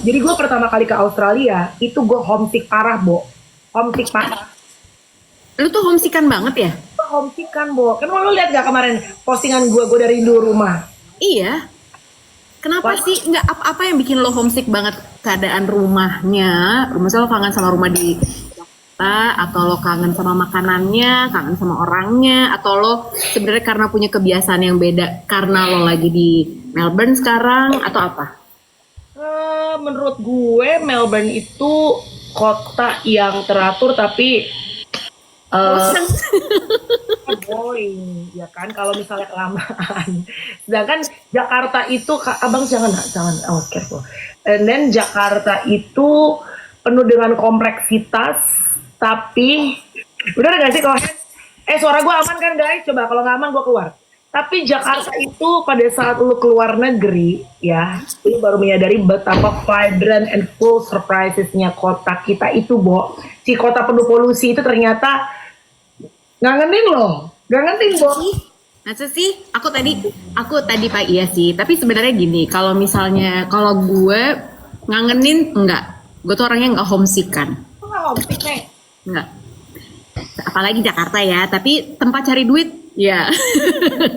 Jadi gue pertama kali ke Australia itu gue homesick parah, Bo. Homesick parah. Lu tuh homesikan banget ya? Gue homesick kan, Bo. Kan lo lihat gak kemarin postingan gue dari rindu rumah. Iya. Kenapa Wah, sih nggak apa yang bikin lo homesick banget keadaan rumahnya? Misalnya lo kangen sama rumah di Jakarta, atau lo kangen sama makanannya, kangen sama orangnya, atau lo sebenarnya karena punya kebiasaan yang beda karena lo lagi di Melbourne sekarang, atau apa? menurut gue Melbourne itu kota yang teratur tapi Bosan. boring, ya kan? Kalau misalnya kelamaan. Sedangkan Jakarta itu, abang jangan, awas careful. And then Jakarta itu penuh dengan kompleksitas, tapi bener gak sih kalau suara gue aman kan guys? Coba kalau nggak aman gue keluar. Tapi Jakarta itu pada saat lu keluar negeri, ya, lu baru menyadari betapa vibrant and full surprisesnya kota kita itu, Bo. Si kota penuh polusi itu ternyata ngangenin loh, ngangenin, Bo. Masa sih? Aku tadi Pak, iya sih. Tapi sebenarnya gini, kalau misalnya kalau gue ngangenin enggak. Gue tuh orangnya nggak homesick-kan. Homesick, nih. Enggak. Apalagi Jakarta ya, tapi tempat cari duit ya.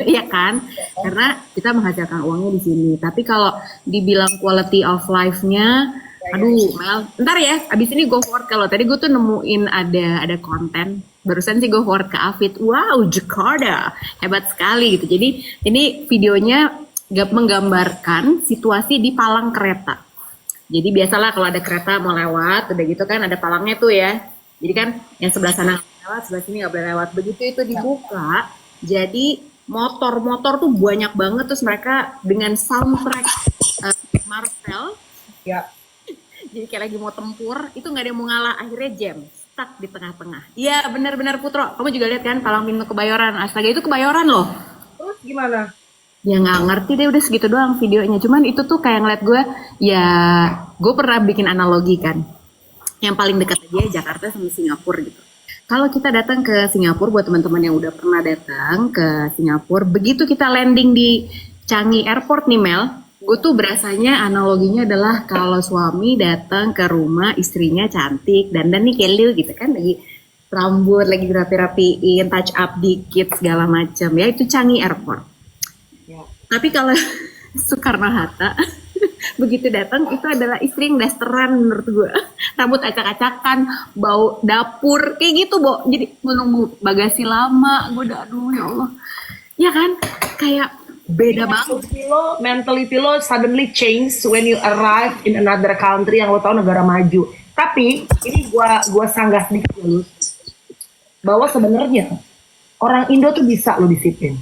Iya kan? Karena kita menghasilkan uangnya di sini. Tapi kalau dibilang quality of life-nya, aduh, Mel, ntar ya, abis ini go forward. Kalau tadi gue tuh nemuin ada konten, barusan sih go forward ke Afid, wow, Jakarta, hebat sekali gitu. Jadi ini videonya menggambarkan situasi di palang kereta. Jadi biasalah kalau ada kereta mau lewat, udah gitu kan ada palangnya tuh ya. Jadi kan yang sebelah sana lewat, sebelah sini nggak boleh lewat. Begitu itu dibuka, jadi motor-motor tuh banyak banget, terus mereka dengan soundtrack Marvel. Ya. Jadi kayak lagi mau tempur, itu nggak ada yang mau ngalah, akhirnya jam, stuck di tengah-tengah. Iya benar-benar Putro, kamu juga lihat kan Palang Pintu Kebayoran, astaga itu Kebayoran loh. Terus gimana? Ya nggak ngerti deh, udah segitu doang videonya. Cuman itu tuh kayak ngeliat gue, ya gue pernah bikin analogi kan. Yang paling dekat aja Jakarta sama Singapura gitu. Kalau kita datang ke Singapura, buat teman-teman yang udah pernah datang ke Singapura, begitu kita landing di Changi Airport nih Mel, gue tuh berasanya analoginya adalah kalau suami datang ke rumah istrinya cantik, dandan nih kelil gitu kan, lagi rambut lagi rapi-rapiin, touch up dikit segala macam ya, itu Changi Airport. Ya. Tapi kalau Soekarno-Hatta begitu datang itu adalah istri yang dasteran menurut gue, rambut acak-acakan, bau dapur kayak gitu, Bo. Jadi menunggu bagasi lama, gue udah aduh ya Allah, ya kan, kayak beda banget. Mentality lo suddenly change when you arrive in another country yang lo tau negara maju. Tapi ini gua sanggah sedikit dulu, bahwa sebenarnya orang Indo tuh bisa lo disiplin.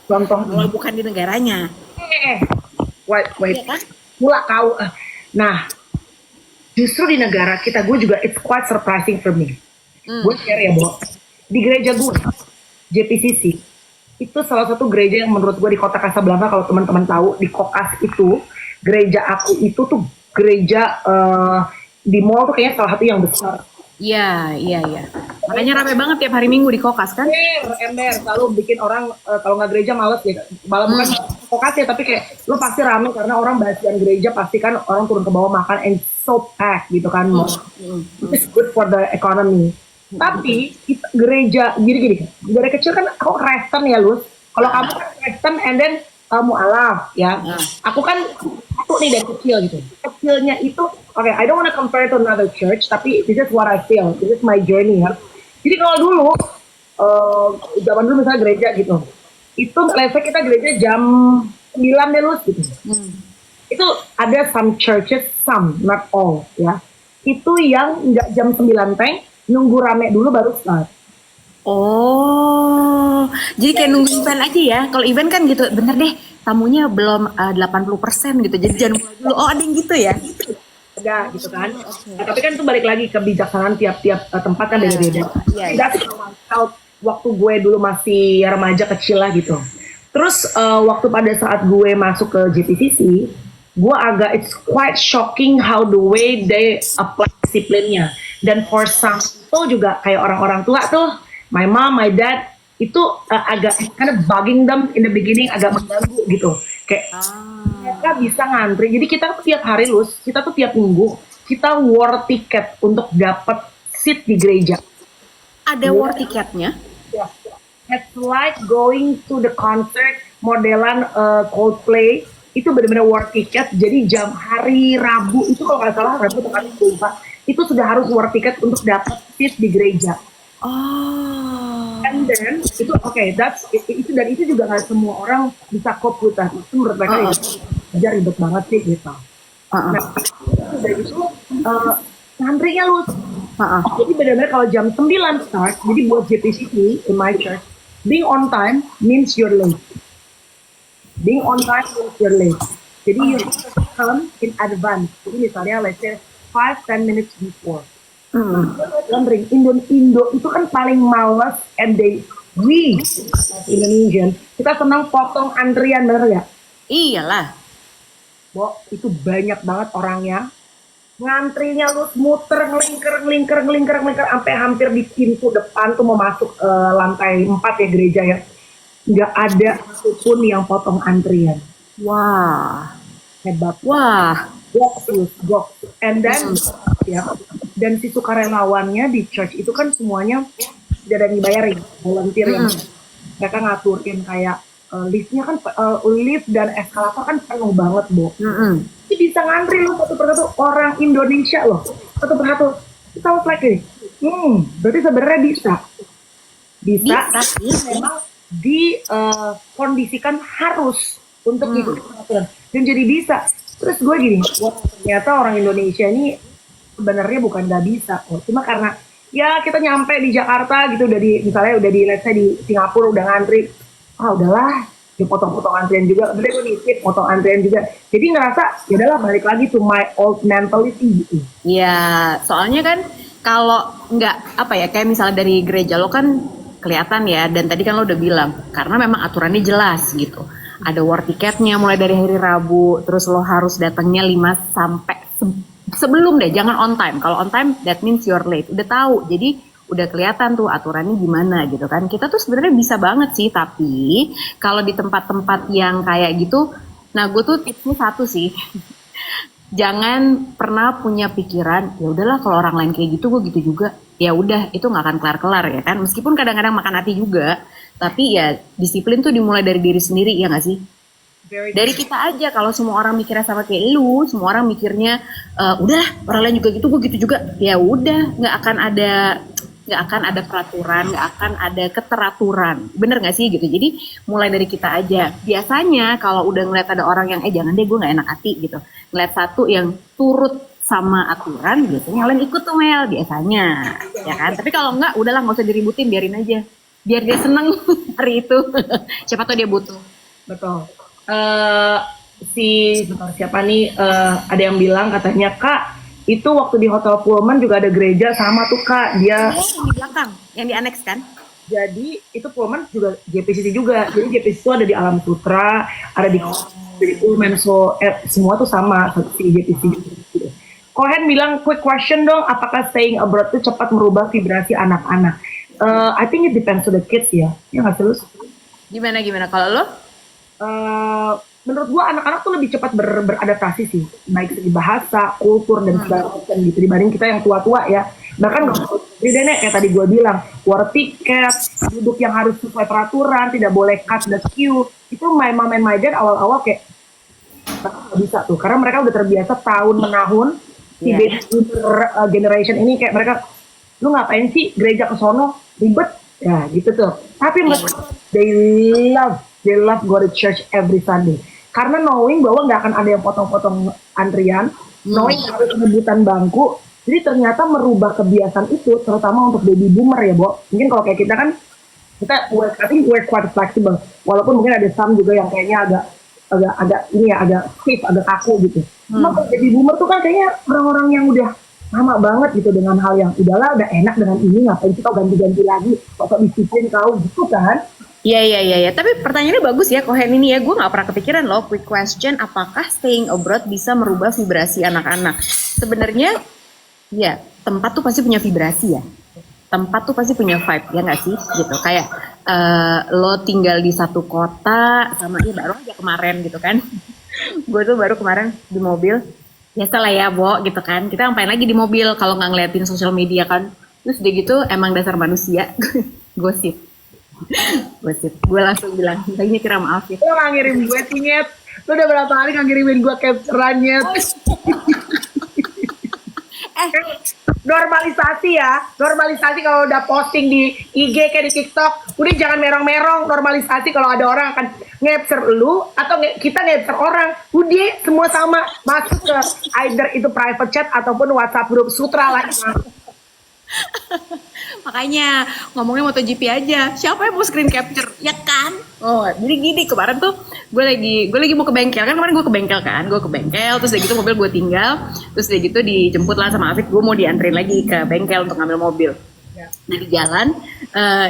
Contoh, Kalau bukan di negaranya, wait, ya kan? pula kau. Nah, justru di negara kita, gue juga it's quite surprising for me. Gue share ya, Bo. Di gereja gue, JPCC, itu salah satu gereja yang menurut gue di kota Casablanca, kalau teman-teman tahu, di Kokas itu, gereja aku itu tuh gereja di mall tuh kayaknya salah satu yang besar. Iya. Makanya rame banget tiap hari Minggu di Kokas kan? Ember, selalu bikin orang kalau nggak gereja males ya. Malah bukan Kokas ya, tapi kayak lo pasti rame karena orang bahasian gereja, pasti kan orang turun ke bawah makan and so packed gitu kan. It's good for the economy. Tapi gereja gini, dari kecil kan aku Kristen ya Lus. Kalau kamu kan Kristen and then kamu alaf ya. Aku kan satu nih dari kecil gitu. Kecilnya itu, okay, I don't want to compare to another church, tapi this is what I feel, this is my journey ya. Jadi kalau dulu, zaman dulu misalnya gereja gitu, itu let's say kita gereja jam 9 deh Lus gitu. Itu ada some churches, some, not all ya. Itu yang nggak jam 9 teng, nunggu rame dulu baru start. Oh, jadi kayak nunggu event aja ya. Kalau event kan gitu, bener deh, tamunya belum 80% gitu, jadi jangan mulai dulu. Oh, ada yang gitu ya? Ada gitu kan. Nah, tapi kan itu balik lagi kebijaksanaan tiap-tiap tempat kan beda-beda. That's how waktu gue dulu masih remaja kecil lah gitu. Terus waktu pada saat gue masuk ke JPCC, gue agak, it's quite shocking how the way they apply disiplinnya. Dan for some itu juga kayak orang-orang tua tuh, my mom, my dad, itu agak kind of bugging them in the beginning, agak mengganggu gitu. Kayak Ah. mereka bisa ngantri. Jadi kita tuh tiap hari kita tuh tiap minggu kita war tiket untuk dapat seat di gereja. Ada war tiketnya? Ya. It's like going to the concert modelan Coldplay, itu benar-benar war tiket. Jadi jam hari Rabu itu kalau nggak salah Rabu atau Kamis lupa, itu sudah harus war tiket untuk dapat seat di gereja. Oh. And then itu itu dan itu juga nggak semua orang bisa cope with that. Itu menurut mereka ya ribet banget sih gitu. Nah, udah gitu ngantrinya lu. Jadi benar-benar kalau jam 9 start, jadi buat JPCC in my church, being on time means you're late. Being on time means you're late. Jadi you have to come in advance. Jadi misalnya let's say 5-10 minutes before. Wondering Indo itu kan paling malas, and we Indonesian kita senang potong antrian, bener ya? Iyalah. Bo, itu banyak banget orangnya, ngantrinya lu muter ngelingker sampai hampir di pintu depan tuh mau masuk lantai 4 ya gereja ya, nggak ada satupun yang potong antrian. Wah. Hebat. Wah. Gok. And then ya, dan si sukarelawannya di church itu kan semuanya tidak ada yang dibayarin, volunteer yang mereka ngaturin kayak liftnya kan, lift dan eskalator kan penuh banget, Bo. Jadi bisa ngantri lu satu persatu, orang Indonesia loh, satu persatu. Kita harus like berarti sebenarnya bisa memang dikondisikan harus untuk ikuti peraturan dan jadi bisa. Terus gue gini, wah, ternyata orang Indonesia ini sebenarnya bukan nggak bisa, cuma karena ya kita nyampe di Jakarta gitu, misalnya udah di let's say di Singapura udah ngantri, udahlah, ya potong-potong antrian juga, udah gue nitip potong antrian juga, jadi ngerasa ya udahlah balik lagi to my old mentality gitu. Ya, soalnya kan kalau nggak kayak misalnya dari gereja lo kan kelihatan ya, dan tadi kan lo udah bilang karena memang aturannya jelas gitu. Ada war tiketnya mulai dari hari Rabu, terus lo harus datangnya 5 sampai sebelum deh, jangan on time. Kalau on time that means you're late. Udah tahu. Jadi udah kelihatan tuh aturannya gimana gitu kan. Kita tuh sebenarnya bisa banget sih, tapi kalau di tempat-tempat yang kayak gitu, nah gue tuh tipsnya satu sih. Jangan pernah punya pikiran, ya udahlah kalau orang lain kayak gitu gue gitu juga. Ya udah, itu nggak akan kelar-kelar ya kan. Meskipun kadang-kadang makan hati juga, tapi ya disiplin tuh dimulai dari diri sendiri, ya nggak sih? Dari kita aja. Kalau semua orang mikirnya sama kayak lu, semua orang mikirnya udah orang lain juga gitu, gue gitu juga. Ya udah, nggak akan ada peraturan, nggak akan ada keteraturan, bener nggak sih gitu. Jadi mulai dari kita aja. Biasanya kalau udah ngeliat ada orang yang jangan deh gue nggak enak hati gitu, ngeliat satu yang turut sama aturan, biasanya kalian ikut tuh Mel biasanya, ya kan. Tapi kalau nggak, udahlah nggak usah diributin, biarin aja, biar dia seneng hari itu. Siapa tuh dia butuh. Betul. Siapa nih, ada yang bilang katanya, Kak, itu waktu di Hotel Pullman juga ada gereja sama tuh Kak, dia yang di belakang, yang di annex kan. Jadi itu Pullman juga JPCC juga, jadi JPCC itu ada di Alam Sutra, ada di Pullman, so semua tuh sama si JPCC. Kohen bilang, quick question dong, apakah staying abroad itu cepat merubah vibrasi anak-anak? I think it depends to the kids ya nggak sih? Gimana kalau lo? Menurut gua anak-anak tuh lebih cepat beradaptasi sih, baik segi bahasa, kultur dan segala macam gitu dibanding kita yang tua-tua ya. Bahkan jadi nenek kayak tadi gua bilang, war tiket, duduk yang harus sesuai peraturan, tidak boleh cut the queue. Itu my mom and my dad awal-awal kayak nggak bisa tuh, karena mereka udah terbiasa tahun menahun si generation ini kayak mereka, lu ngapain sih gereja ke sono ribet ya gitu tuh. Tapi they love go to church every Sunday karena knowing bahwa nggak akan ada yang potong-potong antrian, knowing harus rebutan bangku. Jadi ternyata merubah kebiasaan itu terutama untuk baby boomer ya, Bo. Mungkin kalau kayak kita kan we're quite flexible, walaupun mungkin ada some juga yang kayaknya agak stiff, agak kaku gitu. Cuma baby boomer tuh kan kayaknya orang-orang yang udah lama banget gitu dengan hal yang udahlah udah enak dengan ini, ngapain kita ganti-ganti lagi, kok disiplin kau gitu kan. Iya. Tapi pertanyaannya bagus ya, Kohen ini ya. Gue nggak pernah kepikiran loh. Quick question, apakah staying abroad bisa merubah vibrasi anak-anak? Sebenarnya, ya tempat tuh pasti punya vibrasi ya. Tempat tuh pasti punya vibe, ya nggak sih? Gitu. Kayak lo tinggal di satu kota sama ya baru aja kemarin gitu kan. Gue tuh baru kemarin di mobil. Biasa lah ya, Bo, gitu kan. Kita ngapain lagi di mobil kalau nggak ngeliatin sosial media kan. Terus udah gitu emang dasar manusia. Gosip. Gosip. Gue langsung bilang, kayaknya kira maaf ya. Lo nggak ngirim gue tinyet. Lo udah berapa hari nggak ngirimin gue capture-annya. Normalisasi ya. Normalisasi kalau udah posting di IG kayak di TikTok. Udah jangan merong-merong. Normalisasi kalau ada orang akan nge-capture lu atau kita nge-capture orang. Udah semua sama. Masuk ke either itu private chat ataupun WhatsApp grup Sutra lah. Makanya ngomongnya MotoGP aja. Siapa yang mau screen capture? Ya kan? Oh, jadi gini kemarin tuh gue lagi mau ke bengkel kan, kemarin gue ke bengkel kan, terus udah gitu mobil gue tinggal, terus udah gitu dijemput lah sama Afif, gue mau dianterin lagi ke bengkel untuk ngambil mobil. Nah di jalan,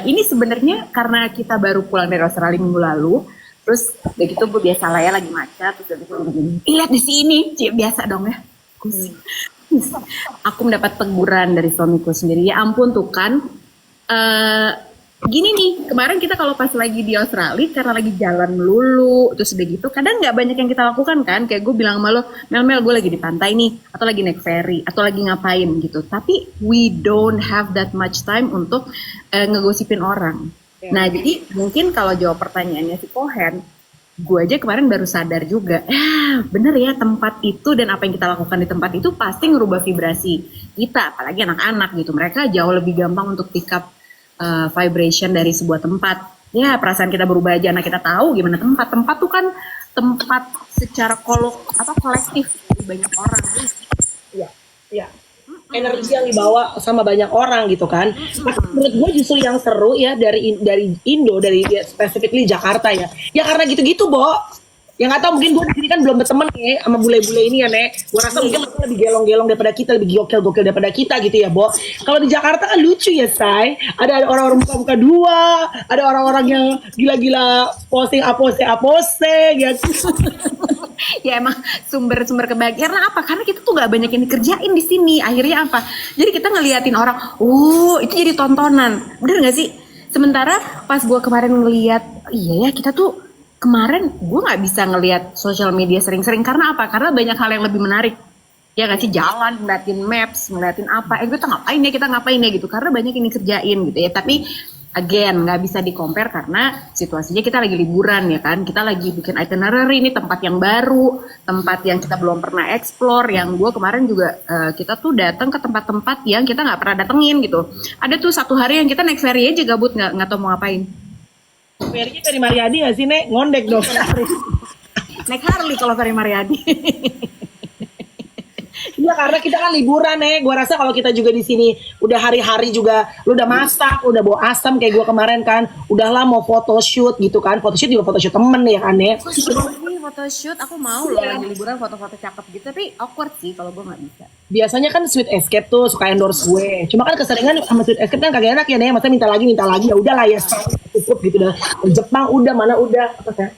ini sebenarnya karena kita baru pulang dari Australia minggu lalu, terus udah gitu gue biasa lah ya lagi macet, terus udah gitu begini, lihat di sini, biasa dong ya. Aku mendapat teguran dari suamiku sendiri. Ya ampun tuh kan. Gini nih, kemarin kita kalau pas lagi di Australia karena lagi jalan melulu, terus udah gitu, kadang nggak banyak yang kita lakukan kan. Kayak gue bilang sama lo, Mel gue lagi di pantai nih, atau lagi naik ferry, atau lagi ngapain gitu. Tapi we don't have that much time untuk ngegosipin orang. Nah jadi mungkin kalau jawab pertanyaannya si Kohen, gue aja kemarin baru sadar juga, bener ya tempat itu dan apa yang kita lakukan di tempat itu pasti ngerubah vibrasi kita, apalagi anak-anak gitu. Mereka jauh lebih gampang untuk pick up vibration dari sebuah tempat. Ya perasaan kita berubah aja, anak kita tahu gimana tempat tuh kan tempat secara kolektif dari banyak orang. Iya. Energi yang dibawa sama banyak orang gitu kan. Menurut gue justru yang seru ya dari Indo, dari specifically Jakarta ya. Ya karena gitu-gitu, Bo. Ya nggak tahu, mungkin gue di sini kan belum berteman ya sama bule-bule ini ya, Nek. Gue rasa mungkin mereka lebih gelong-gelong daripada kita, lebih gokil-gokil daripada kita gitu ya, Bo. Kalau di Jakarta kan lucu ya, Say. Ada orang-orang muka-muka dua, ada orang-orang yang gila-gila posting apose gitu. Ya emang sumber kebahagiaan. Karena apa? Karena kita tuh nggak banyak yang dikerjain di sini. Akhirnya apa? Jadi kita ngeliatin orang, itu jadi tontonan. Bener nggak sih? Sementara pas gue kemarin ngeliat, iya ya kita tuh kemarin gue nggak bisa ngeliat sosial media sering-sering. Karena apa? Karena banyak hal yang lebih menarik. Ya nggak sih, jalan, ngeliatin maps, ngeliatin apa. Kita ngapain ya gitu. Karena banyak yang dikerjain gitu ya. Tapi again nggak bisa di-compare karena situasinya kita lagi liburan ya kan. Kita lagi bikin itinerary, ini tempat yang baru, tempat yang kita belum pernah explore. Yang gue kemarin juga kita tuh datang ke tempat-tempat yang kita nggak pernah datengin gitu. Ada tuh satu hari yang kita naik ferry aja gabut, nggak tahu mau ngapain. Ferry-nya Ferry Mariadi nggak sih, Nek? Ngondek dong. Naik Harley kalau Ferry Mariadi. Iya karena kita kan liburan, Nek. Gua rasa kalau kita juga di sini udah hari-hari juga, lu udah masak, udah bawa asam kayak gua kemarin kan, udahlah mau photoshoot gitu kan, photoshoot juga photoshoot temen ya kan, Nek. Photoshoot aku mau loh lagi liburan foto-foto cakep gitu, tapi awkward sih kalau gue nggak bisa. Biasanya kan Sweet Escape tuh suka endorse gue, cuma kan keseringan sama Sweet Escape kan kagak enak ya, Nek. Masa minta lagi ya udahlah ya cukup gitu dah. Jepang udah, mana udah apa sih?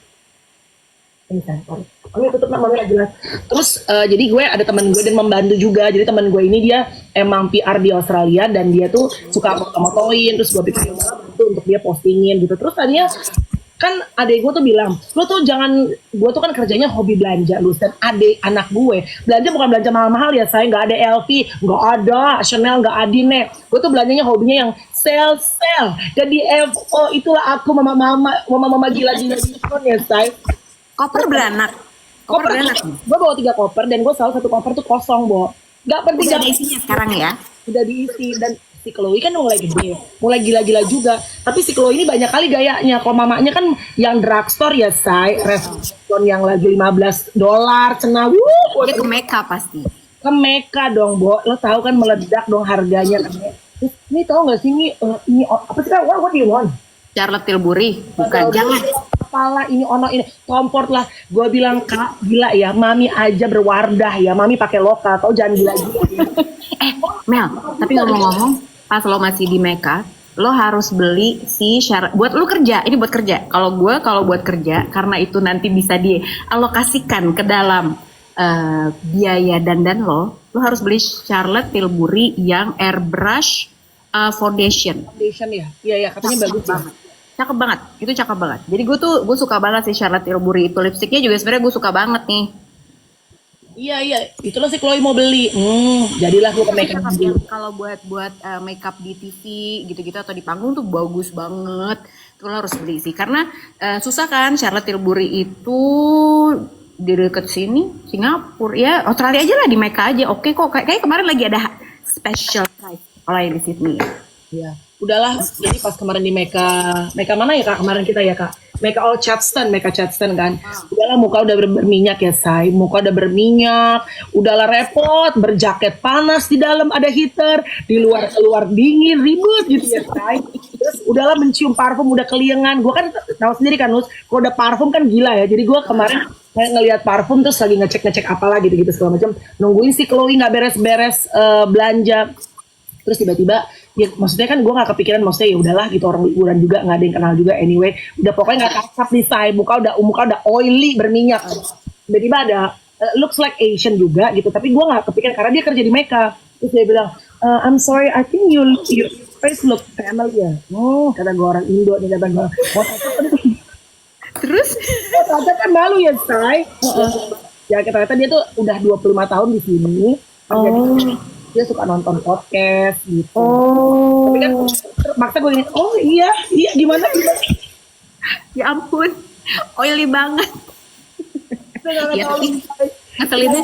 Ini tutup mami lagi jelas. Terus jadi gue ada teman gue dan membantu juga. Jadi teman gue ini dia emang PR di Australia dan dia tuh suka moto-motoin, terus gue bikin bantu untuk dia postingin gitu. Terus tadinya kan adek gue tuh bilang, lu tuh jangan, gue tuh kan kerjanya hobi belanja lu, dan adek anak gue belanja bukan belanja mahal-mahal ya, saya nggak ada LV, nggak ada Chanel, nggak ada, Nek. Gue tuh belanjanya hobinya yang sell jadi FO. Itulah aku mama gila-gila diskon ya, say. Koper beranak. Gue bawa 3 koper dan gue selalu 1 koper tuh kosong, Bo. Gak penting. Udah ada isinya sekarang ya. Udah diisi. Dan si Chloe kan mulai gede, mulai gila-gila juga. Tapi si Chloe ini banyak kali gayanya. Kalau mamanya kan yang drugstore ya, say, restoran yang lagi $15 cena. Dia ke Mecca pasti. Ke Mecca dong, Bo. Lo tahu kan meledak dong harganya. Terus ini tahu nggak sih ini apa sih kan? What do you want? Charlotte Tilbury, bukan, jangan. Kepala ini kompor lah. Gue bilang, Kak, gila ya, mami aja berwardah ya, mami pakai lokal, tau jangan gila-gila. Mel, tapi ngomong-ngomong, pas lo masih di Mecca, lo harus beli buat lo kerja, ini buat kerja. Kalau buat kerja, karena itu nanti bisa dialokasikan ke dalam biaya dandan lo harus beli Charlotte Tilbury yang airbrush foundation. Foundation ya, iya katanya bagus banget. Cakep banget, itu cakep banget. Jadi gue suka banget sih Charlotte Tilbury itu, lipstiknya juga sebenarnya gue suka banget nih. Iya, itulah si Chloe mau beli. Jadilah gue ke Tapi makeup cakep ya, dulu. kalau buat makeup di TV gitu-gitu atau di panggung tuh bagus banget. Itu lo harus beli sih, karena susah kan Charlotte Tilbury itu di deket sini, Singapura ya, Australia aja lah di Mecca aja. Oke kok, kayak kemarin lagi ada special price kalau yang di Sydney ya. Ya, udahlah. Jadi pas kemarin di Mecca mana ya kak? Kemarin kita ya kak? Mecca Chadston kan. Udahlah muka udah berminyak ya say. Muka udah berminyak. Udahlah repot. Berjaket panas di dalam ada heater. Di luar keluar dingin ribet gitu ya say. Terus udahlah mencium parfum udah keliengan. Gue kan tahu sendiri kan Lus. Kalau udah parfum kan gila ya. Jadi gue kemarin ngelihat parfum terus lagi ngecek apalah gitu-gitu segala macam. Nungguin si Chloe nggak beres-beres belanja. Terus tiba-tiba ya maksudnya kan gue nggak kepikiran, maksudnya ya udahlah gitu, orang liburan juga nggak ada yang kenal juga anyway, udah pokoknya nggak kasar nih say, muka udah oily berminyak. Tiba-tiba ada looks like Asian juga gitu, tapi gue nggak kepikiran karena dia kerja di Mecca. Terus dia bilang I'm sorry, I think your face look familiar. Kata gue orang Indo nih, kata gue Terus ternyata kan malu ya say. Ya ternyata dia tuh udah 25 tahun di sini. Dia suka nonton podcast gitu. Tapi kan maksa gue gini, oh iya gimana? ya ampun, oily banget. Ya tapi ngeselinnya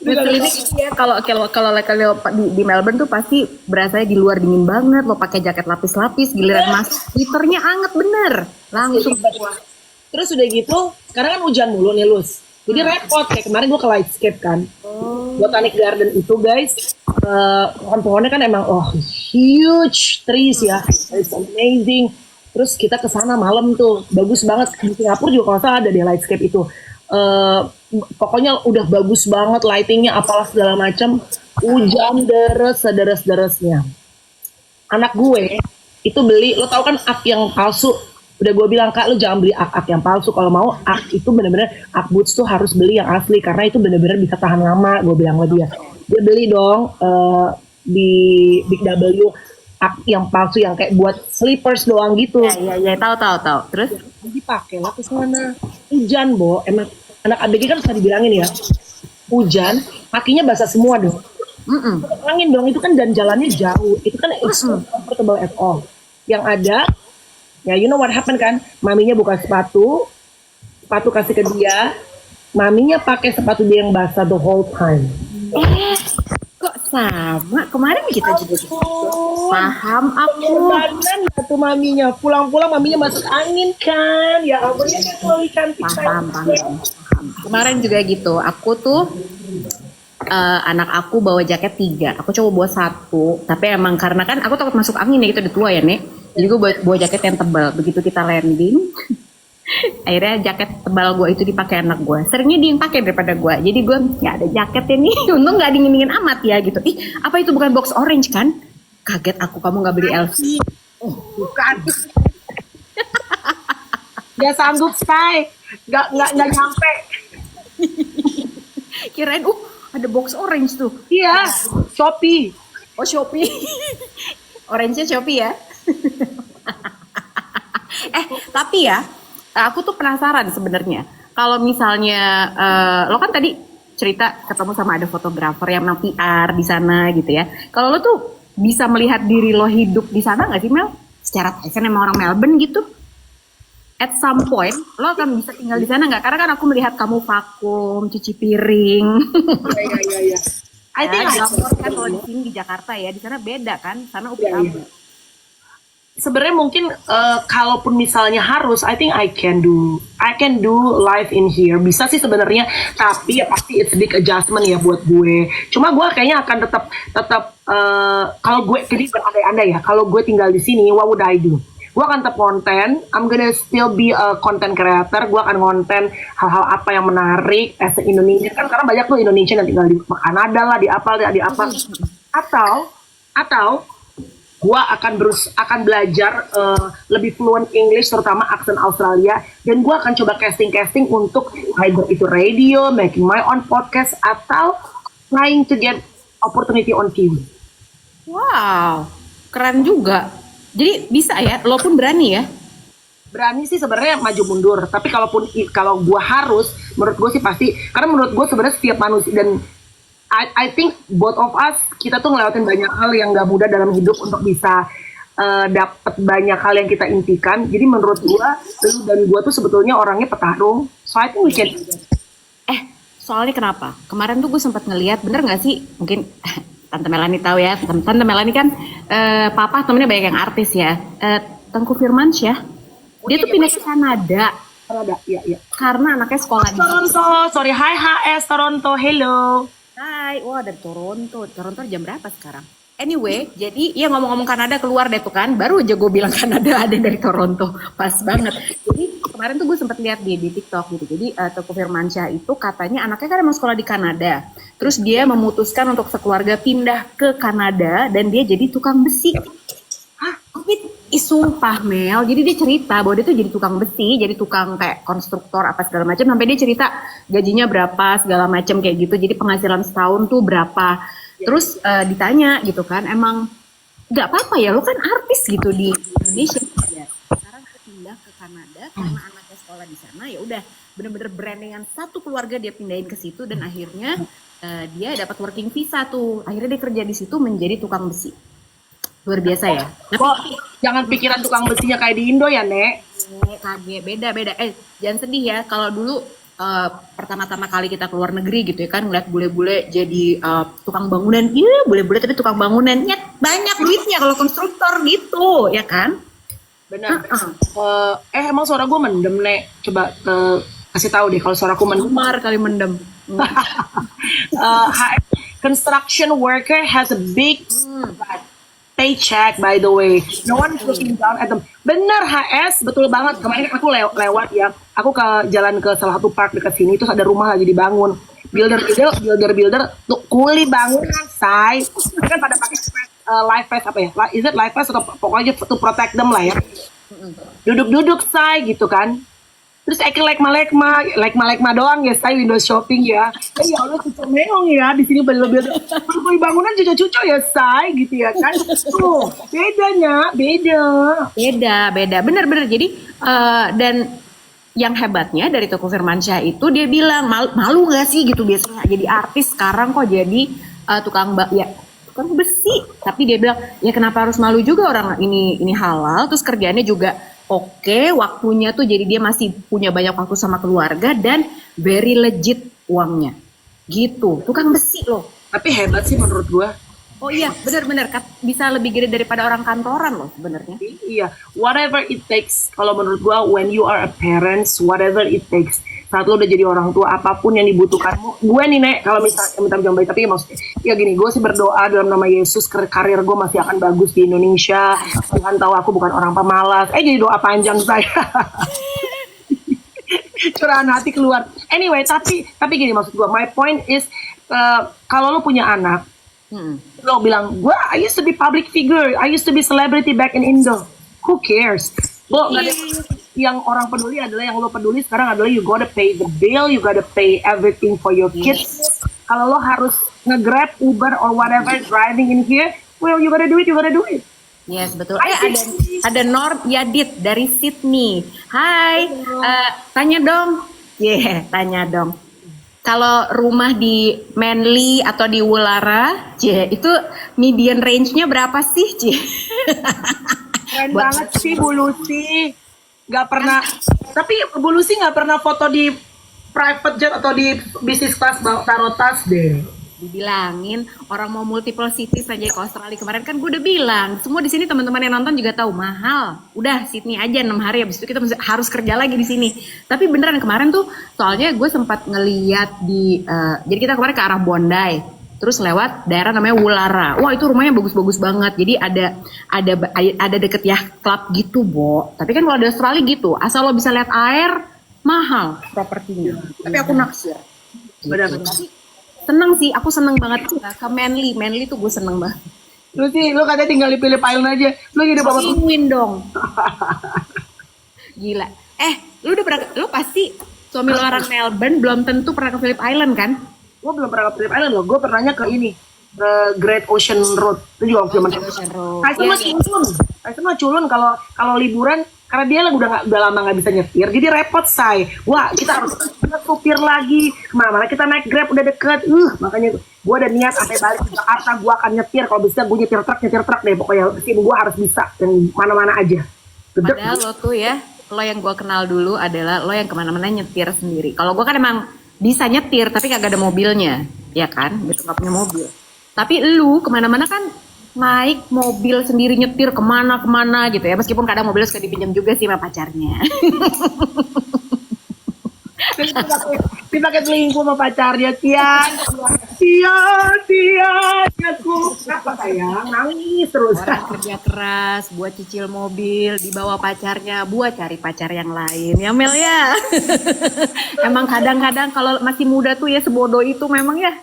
gitu ya, kalau di Melbourne tuh pasti berasanya di luar dingin banget, lo pakai jaket lapis-lapis, giliran masuk heaternya anget bener, langsung. Terus udah gitu, sekarang kan hujan mulu nih Lus. Jadi repot, kayak kemarin gue ke Lightscape kan. Botanic Garden itu guys, pohon-pohonnya kan emang huge trees ya, it's amazing. Terus kita ke sana malam tuh, bagus banget. Di Singapura juga kalau salah ada di Lightscape itu. Pokoknya udah bagus banget, lightingnya apalah segala macam. Hujan deres-deresnya. Anak gue itu beli, lo tau kan ak yang palsu. Udah gue bilang kak, lu jangan beli ak yang palsu. Kalau mau ak itu bener-bener ak boots tuh harus beli yang asli karena itu bener-bener bisa tahan lama. Gue bilang sama dia beli dong di Big W ak yang palsu yang kayak buat slippers doang gitu. Ya tahu. Terus Dipakai lah ke sana. Hujan emang anak ABG kan bisa dibilangin ya. Hujan, kakinya basah semua dong. Angin dong, itu kan dan jalannya jauh. Itu kan it's not comfortable at all. Yang ada ya, you know what happened kan? Maminya buka sepatu kasih ke dia, maminya pakai sepatu dia yang basah the whole time. Kok sama? Kemarin kita juga gitu. Paham aku. Badan tuh maminya, pulang-pulang maminya masuk angin kan? Ya ampun, ya Chloe cantik. Paham. Kemarin juga gitu. Aku tuh anak aku bawa jaket 3, aku coba bawa 1, tapi emang karena kan aku takut masuk angin ya, gitu udah tua ya Nek, jadi gue bawa jaket yang tebal. Begitu kita landing akhirnya jaket tebal gue itu dipakai anak gue, seringnya dia yang pakai daripada gue, jadi gue nggak ada jaketnya nih. Untung nggak dingin amat ya gitu. Apa itu bukan box orange kan? Kaget aku, kamu nggak beli LV. Bukan. Gak sanggup say, nggak nyampe. Kirain ada box orange tuh. Iya, Shopee. Oh Shopee. Orange-nya Shopee ya. Tapi ya, aku tuh penasaran sebenarnya. Kalau misalnya lo kan tadi cerita ketemu sama ada fotografer yang PR di sana gitu ya. Kalau lo tuh bisa melihat diri lo hidup di sana nggak sih Mel? Secara passion emang orang Melbourne gitu. At some point lo akan bisa tinggal di sana nggak? Karena kan aku melihat kamu vakum, cuci piring. Iya. I think kan kalau di sini di Jakarta ya, di sana beda kan, sana UPAB. Sebenarnya mungkin kalaupun misalnya harus, I think I can do life in here. Bisa sih sebenarnya, tapi ya pasti it's big adjustment ya buat gue. Cuma gue kayaknya akan tetap kalau gue jadi berandai-andai ya, kalau gue tinggal di sini, what would I do? Gue akan tetap konten, I'm gonna still be a content creator. Gue akan konten hal-hal apa yang menarik as a Indonesia kan, karena banyak tuh Indonesia yang tinggal di Kanada lah, di apa. Atau gue akan belajar lebih fluent English, terutama aksen Australia, dan gue akan coba casting untuk either itu radio, making my own podcast, atau trying to get opportunity on TV. Wow, keren juga. Jadi bisa ya, lo pun berani ya? berani sih sebenarnya maju mundur. Tapi kalau gue harus, menurut gue sih pasti. Karena menurut gue sebenarnya setiap manusia dan I think both of us kita tuh ngelewatin banyak hal yang gak mudah dalam hidup untuk bisa dapat banyak hal yang kita impikan. Jadi menurut gue, lu dan gue tuh sebetulnya orangnya petarung. So I think we can. Soalnya kenapa? Kemarin tuh gue sempat ngeliat, bener nggak sih? Mungkin Tante Melani tahu ya. Tante Melani kan papa temennya banyak yang artis ya. Tengku Firmansyah, dia tuh pindah ke Kanada. Kanada, iya. Karena anaknya sekolah di Toronto, sorry, hi HS Toronto, hello. Hai, wah dari Toronto. Toronto jam berapa sekarang? Anyway, jadi ya ngomong-ngomong Kanada keluar deh tuh kan. Baru aja gue bilang Kanada ada dari Toronto. Pas banget. Jadi kemarin tuh gue sempat lihat di TikTok gitu. Jadi Tengku Firmansyah itu katanya anaknya kan emang sekolah di Kanada. Terus dia memutuskan untuk sekeluarga pindah ke Kanada dan dia jadi tukang besi. Hah? Tapi sumpah Mel, jadi dia cerita bahwa dia tuh jadi tukang besi, jadi tukang kayak konstruktor apa segala macam. Sampai dia cerita gajinya berapa segala macam kayak gitu. Jadi penghasilan setahun tuh berapa. Terus ditanya gitu kan, emang nggak apa-apa ya, lo kan artis gitu di Indonesia. Ya, sekarang dia pindah ke Kanada karena anaknya sekolah di sana, ya udah bener-bener brandingan satu keluarga dia pindahin ke situ dan akhirnya dia dapat working visa tuh. Akhirnya dia kerja di situ menjadi tukang besi. Luar biasa ya. Kok jangan pikiran tukang besinya kayak di Indo ya, Nek? Kaget, beda-beda. Jangan sedih ya, kalau dulu pertama-tama kali kita keluar negeri gitu ya kan, ngeliat bule-bule jadi tukang bangunan, iya bule-bule tapi tukang bangunan, ya banyak duitnya kalau konstruktor gitu, ya kan? Benar. Emang suara gue mendem, Nek? Coba kasih tahu deh kalau suaraku mendem. Umar kali mendem. Construction worker has a big paycheck, by the way. No one is looking down at them. Bener HS, betul banget. Kemarin aku lewat ya. Aku jalan ke salah satu park dekat sini, terus ada rumah lagi dibangun. Builder tuh kuli bangunan, say. Kan pada pakai life vest apa ya? Is it life vest atau pokoknya to protect them lah ya. Duduk-duduk, say, gitu kan. Terus lekma doang ya, say, window shopping ya. Ya Allah, cucu meong ya, di sini builder. Kuli bangunan cucu-cucu ya, say, gitu ya kan. Tuh, beda. Bener-bener. Jadi dan yang hebatnya dari Tengku Firmansyah itu dia bilang malu gak sih gitu, biasanya jadi artis, sekarang kok jadi tukang besi. Tapi dia bilang ya kenapa harus malu juga, orang ini halal, terus kerjaannya juga oke, waktunya tuh jadi dia masih punya banyak waktu sama keluarga dan very legit uangnya gitu, tukang besi loh. Tapi hebat sih menurut gua. Oh iya, benar-benar bisa lebih gede daripada orang kantoran loh sebenarnya. Iya, whatever it takes. Kalau menurut gua, when you are a parents, whatever it takes. Saat lo udah jadi orang tua, apapun yang dibutuhkan. Gue nih, Nek, kalau misalnya minta jambai, tapi maksudnya, ya gini, gue sih berdoa dalam nama Yesus, karir gue masih akan bagus di Indonesia. Tuhan tahu aku bukan orang pemalas. Jadi doa panjang saya. Curahan hati keluar. Anyway, tapi gini maksud gue, my point is, kalau lo punya anak, lo bilang, I used to be public figure, I used to be celebrity back in Indo. Who cares? Lo nggak ada, yang orang peduli adalah yang lo peduli sekarang adalah you gotta pay the bill, you gotta pay everything for your kids. Kalau lo harus nge-grab, Uber or whatever driving in here, well you gotta do it. Yes, betul. Ada Norm Yadit dari Sydney. Hai, tanya dong. Tanya dong. Kalau rumah di Manly atau di Wulara, itu median range-nya berapa sih, Keren banget sih Bu Lucy. Gak pernah, tapi Bu Lucy gak pernah foto di private jet atau di bisnis class taruh tas deh. Dibilangin orang mau multiple cities aja ke Australia. Kemarin kan gue udah bilang, semua di sini teman-teman yang nonton juga tahu mahal. Udah Sydney aja 6 hari, habis itu kita harus kerja lagi di sini. Tapi beneran kemarin tuh, soalnya gue sempat ngeliat jadi kita kemarin ke arah Bondi, terus lewat daerah namanya Wulara. Wah itu rumahnya bagus-bagus banget. Jadi ada deket ya klub gitu, Bo. Tapi kan kalau di Australia gitu, asal lo bisa lihat air, mahal propertinya. Tapi aku naksir. Benar-benar. Seneng sih, aku seneng banget ke Manly tuh gue seneng banget. Lu sih, lu katanya tinggal di Phillip Island aja. Lu hidup apa? Penguin dong. Gila. Lu pasti suami lu orang Melbourne, belum tentu pernah ke Phillip Island kan? Gue belum pernah ke Phillip Island loh. Gue pernahnya ke ini, ke Great Ocean Road. Itu juga waktu zaman. Ocean Road. Kayak mah culun. Kalau liburan karena dia udah lama nggak bisa nyetir, jadi repot say. Wah, kita harus supir lagi. Kemana-mana kita naik Grab udah deket. Makanya gue ada niat sampai balik ke Jakarta gue akan nyetir. Kalau bisa gue nyetir truk deh. Pokoknya mesin gue harus bisa yang mana-mana aja. Padahal lo tuh ya, lo yang gue kenal dulu adalah lo yang kemana-mana nyetir sendiri. Kalau gue kan emang bisa nyetir tapi kagak ada mobilnya, ya kan? Gitu, nggak punya mobil. Tapi lu kemana-mana kan naik mobil sendiri nyetir kemana-kemana gitu ya. Meskipun kadang mobilnya suka dipinjam juga sih sama pacarnya. Dipakai selingkuh sama pacarnya, Tian, aku apa sayang, nangis terus. Orang kerja keras buat cicil mobil, dibawa pacarnya buat cari pacar yang lain, ya Mel ya. Emang kadang-kadang kalau masih muda tuh ya sebodoh itu memang ya.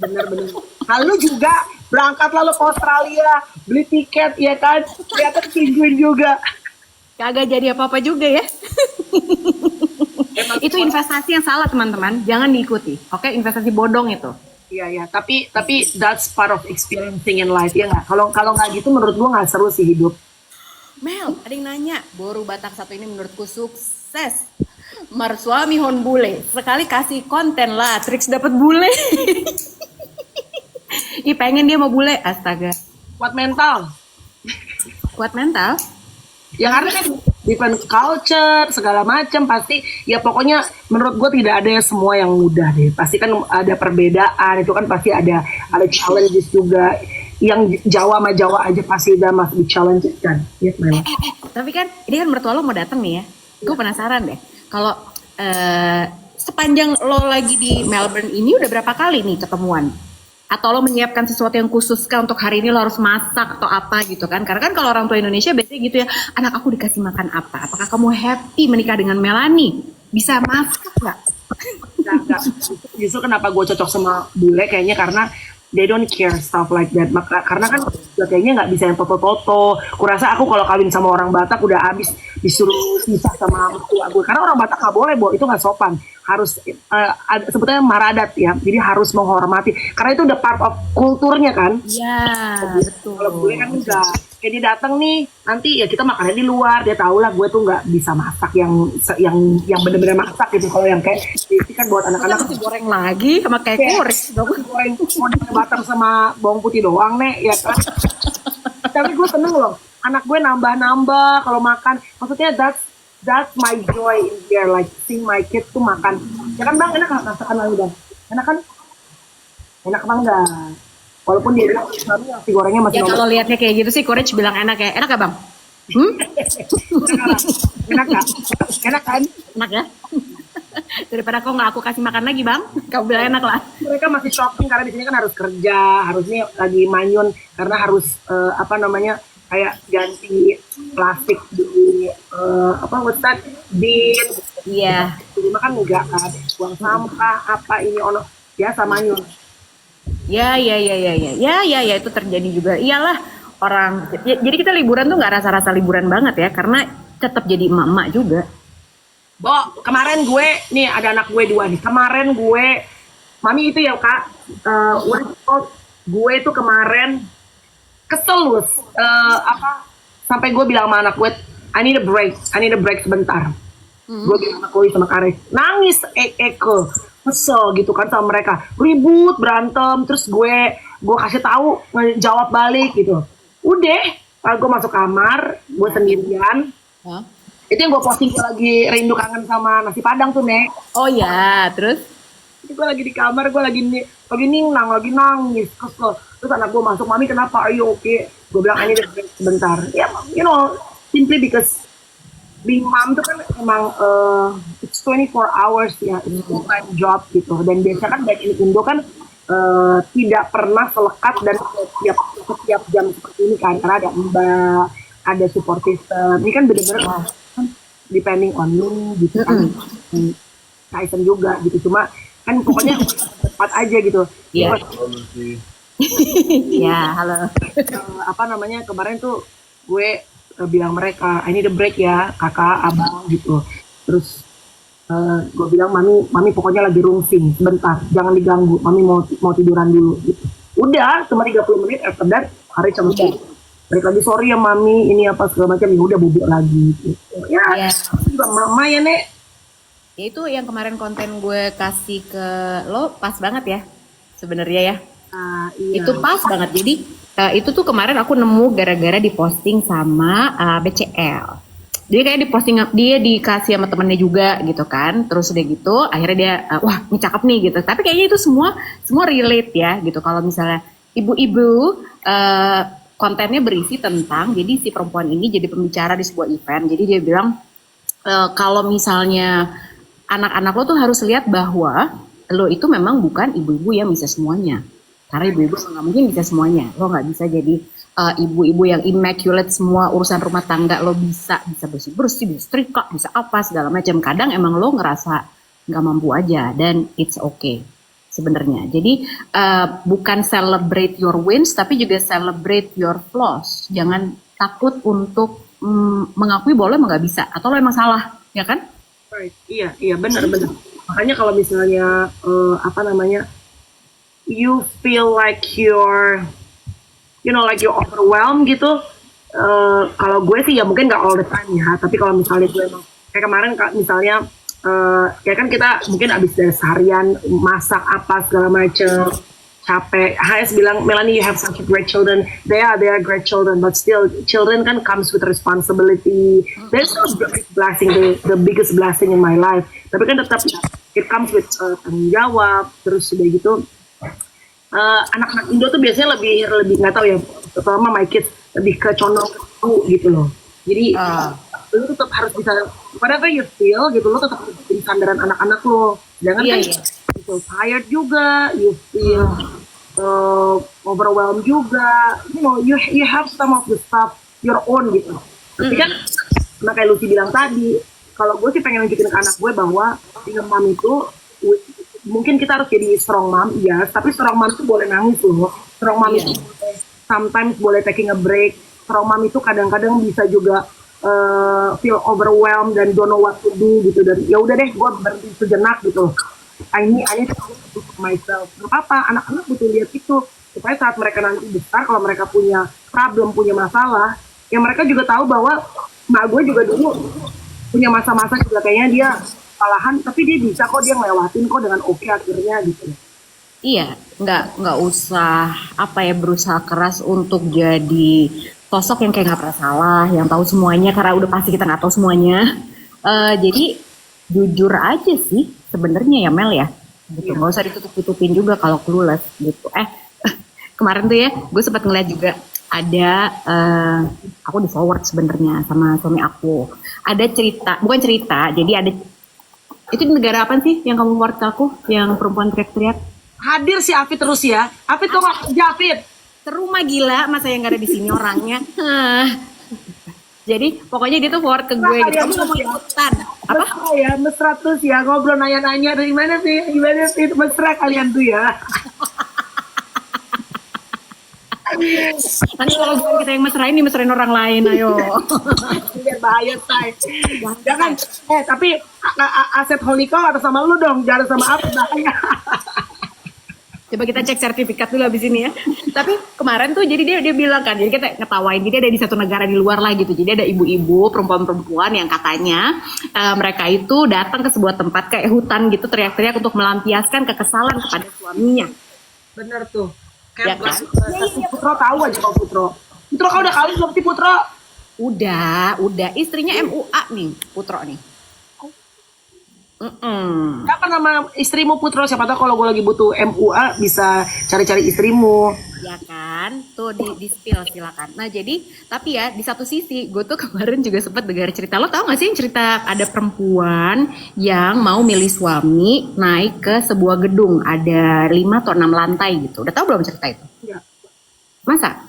Bener-bener. Lalu juga berangkat lalu ke Australia, beli tiket ya kan, ternyata penguin juga. Kagak jadi apa-apa juga ya. Itu investasi yang salah teman-teman, jangan diikuti. Oke, investasi bodong itu. Iya, tapi that's part of experiencing in life ya nggak. Kalau nggak gitu menurut gua nggak seru sih hidup. Mel, ada yang nanya, Boru Batak satu ini menurutku sukses. Marsuami hon bule, sekali kasih konten lah, triks dapat bule. Ih pengen dia mau bule, astaga. Kuat mental. Kuat mental? Ya karena kan different culture segala macam pasti ya pokoknya menurut gue tidak ada semua yang mudah deh, pasti kan ada perbedaan, itu kan pasti ada challenges juga. Yang Jawa sama Jawa aja pasti ada masih challenges kan. Yes, tapi kan ini kan mertua lo mau datang nih ya, gue penasaran deh kalau sepanjang lo lagi di Melbourne ini udah berapa kali nih ketemuan? Atau lo menyiapkan sesuatu yang khusus kan untuk hari ini lo harus masak atau apa gitu kan? Karena kan kalau orang tua Indonesia biasanya gitu ya, anak aku dikasih makan apa? Apakah kamu happy menikah dengan Melanie? Bisa masak nggak? Enggak. Justru kenapa gue cocok sama bule kayaknya karena they don't care stuff like that. Karena kan kayaknya nggak bisa yang toto-toto. Kurasa aku kalau kawin sama orang Batak udah abis disuruh pisah sama mertua gue. Karena orang Batak nggak boleh, itu nggak sopan. Harus sebetulnya maradat ya, jadi harus menghormati. Karena itu udah part of kulturnya kan. Iya, betul. Kalau gue kan enggak. Kayak dia datang nih, nanti ya kita makannya di luar. Dia tahu lah gue tuh nggak bisa masak yang bener-bener masak gitu. Kalau yang kayak ini kan buat anak-anak. Masih goreng lagi sama kayak kuris dong. Goreng butter sama bawang putih doang nih, ya kan. Tapi gue seneng loh, anak gue nambah-nambah kalau makan. Maksudnya that's my joy in there, like seeing my kids tuh makan. Ya kan bang, enak kan masakan lagi bang? Enak kan? Enak bang enggak? Walaupun dia bilang nasi gorengnya masih ya kalau lihatnya kayak gitu sih, Courage bilang enak ya. Enak gak bang? Enak kan? Enak kan? Enak ya? Daripada kau nggak aku kasih makan lagi bang, kau bilang enak lah. Mereka masih shopping karena di sini kan harus kerja, harusnya lagi manyun karena harus kayak ganti plastik di what's that bin. Iya. Jadi makan enggak kan, buang sampah apa ini ono biasa manyun. Ya itu terjadi juga. Iyalah orang. Jadi kita liburan tuh nggak rasa-rasa liburan banget ya, karena tetap jadi emak-emak juga. Bo, kemarin gue, nih ada anak gue 2 nih. Kemarin gue, mami itu ya kak, gue tuh kemarin kesel sampai gue bilang sama anak gue, I need a break sebentar. Gue bilang sama Koi sama Karis, nangis kesel gitu kan sama mereka, ribut berantem, terus gue kasih tahu ngejawab balik gitu. Udah, gue masuk kamar, gue sendirian. Itu yang gue posting, gue lagi rindu kangen sama nasi padang tuh Nek. Oh ya, terus? Itu gue lagi di kamar, gue lagi nangis, kesel. Terus anak gue masuk, mami kenapa, are you okay? Gue bilang, ini sebentar. Ya, you know, simply because being mom tuh kan emang it's 24 hours ya, it's full time job gitu. Dan biasanya kan baik ini Indo kan tidak pernah selekat dan setiap jam seperti ini kan, karena ada mbak, ada support system. Ini kan bener-bener depending on you gitu kan. Tyson juga gitu, cuma kan pokoknya cepat aja gitu. Iya. Ya, halo. Kemarin tuh gue bilang mereka, I need a break ya kakak, abang gitu. Terus gue bilang mami pokoknya lagi rungsing sebentar, jangan diganggu, mami mau tiduran dulu gitu. Udah cuma 30 menit after that hari sama balik lagi, sorry ya mami, ini apa segala macam, ya udah bubuk lagi gitu. Ya, Iya. juga mama ya Nek. Ya itu yang kemarin konten gue kasih ke lo pas banget ya sebenarnya ya. Iya. Itu pas banget. Jadi itu tuh kemarin aku nemu gara-gara diposting sama BCL. Jadi kayak diposting dia dikasih sama temennya juga gitu kan. Terus udah gitu akhirnya dia wah ini cakep nih gitu. Tapi kayaknya itu semua relate ya gitu. Kalau misalnya ibu-ibu kontennya berisi tentang jadi si perempuan ini jadi pembicara di sebuah event. Jadi dia bilang kalau misalnya anak-anak lo tuh harus lihat bahwa lo itu memang bukan ibu-ibu yang bisa semuanya. Karena ibu-ibu nggak mungkin bisa semuanya. Lo nggak bisa jadi ibu-ibu yang immaculate semua urusan rumah tangga lo bisa bersih-bersih, bisa setrika, bisa apa segala macam. Kadang emang lo ngerasa nggak mampu aja dan it's okay sebenarnya. Jadi bukan celebrate your wins tapi juga celebrate your flaws. Jangan takut untuk mengakui bahwa lo emang nggak bisa atau lo emang salah, ya kan? Right. Iya benar. Makanya kalau misalnya apa namanya, you feel like you're overwhelmed gitu. Kalau gue sih ya mungkin nggak all the time ya, tapi kalau misalnya gue emang kayak kemarin misalnya ya kan kita mungkin abis dari seharian masak apa segala macem, capek. HS bilang, Melanie, you have such a great children. They are great children, but still children kan comes with responsibility. There's no blessing, the biggest blessing in my life. Tapi kan tetap it comes with tanggung jawab. Terus udah gitu, anak-anak Indo tuh biasanya lebih nggak tahu ya, terutama my kids lebih ke condong gitu loh. Jadi lu tetap harus bisa, whatever you feel gitu, lu tetap harus jadi sandaran anak-anak lo. Jangan kan you feel tired juga, you feel overwhelmed juga, you have some of the stuff your own gitu. Tapi kan, nah kayak Lucy bilang tadi, kalau gue sih pengen nunjukin ke anak gue bahwa dengan mom itu, mungkin kita harus jadi strong mom, iya, tapi strong mom itu boleh nangis loh. Strong mom itu sometimes boleh taking a break. Strong mom itu kadang-kadang bisa juga feel overwhelmed dan don't know what to do gitu, dan ya udah deh gue berhenti sejenak gitu. I need to do for myself. Gak apa-apa, anak-anak butuh lihat itu supaya saat mereka nanti besar, kalau mereka punya problem, punya masalah, ya mereka juga tahu bahwa mak gue juga dulu punya masa-masa juga kayaknya dia kesalahan, tapi dia bisa kok, dia ngelewatin kok dengan oke akhirnya gitu. Iya, nggak usah berusaha keras untuk jadi sosok yang kayak nggak pernah salah, yang tahu semuanya, karena udah pasti kita nggak tahu semuanya. Jadi jujur aja sih sebenarnya ya Mel ya, gitu. Nggak usah ditutup-tutupin juga kalau clueless gitu. Kemarin tuh ya, gue sempat ngeliat juga ada aku di forward sebenarnya sama suami aku. Ada cerita, bukan cerita, jadi ada itu di negara apa sih yang kamu forward ke aku, yang perempuan teriak-teriak? Hadir si Afid terus ya. Afid tuh nggak kerja, Afid. Terumah gila, masa yang gak ada di sini orangnya. Jadi pokoknya dia tuh forward ke gue gitu. Kamu gak mau ikutan? Apa? Ya, mesra terus ya, ngobrol nanya-nanya dari mana sih, gimana sih, mesra kalian tuh ya. Nanti kalau bukan kita yang mesrain, mesrain orang lain, ayo. Biar bahaya, say. Jangan, tapi aset Holiko atas sama lu dong, jangan sama Afid, bahaya. Coba kita cek sertifikat dulu abis ini ya. Tapi kemarin tuh jadi dia bilang kan, jadi kita ngetawain, jadi ada di satu negara di luar lah gitu. Jadi ada ibu-ibu, perempuan-perempuan yang katanya mereka itu datang ke sebuah tempat kayak hutan gitu, teriak-teriak untuk melampiaskan kekesalan kepada suaminya. Bener tuh. Ya kan? Putro tahu aja kok Putro. Putro kau udah kawin belum sih Putro? Udah. Istrinya MUA nih, Putro nih. Apa nama istrimu Putro? Siapa tahu kalau gue lagi butuh MUA bisa cari-cari istrimu. Ya kan, tuh di spill silakan. Nah jadi, tapi ya di satu sisi, gue tuh kemarin juga sempat dengar cerita. Lo tau gak sih cerita ada perempuan yang mau milih suami naik ke sebuah gedung, ada 5 atau 6 lantai gitu. Udah tau belum cerita itu? Iya. Masa?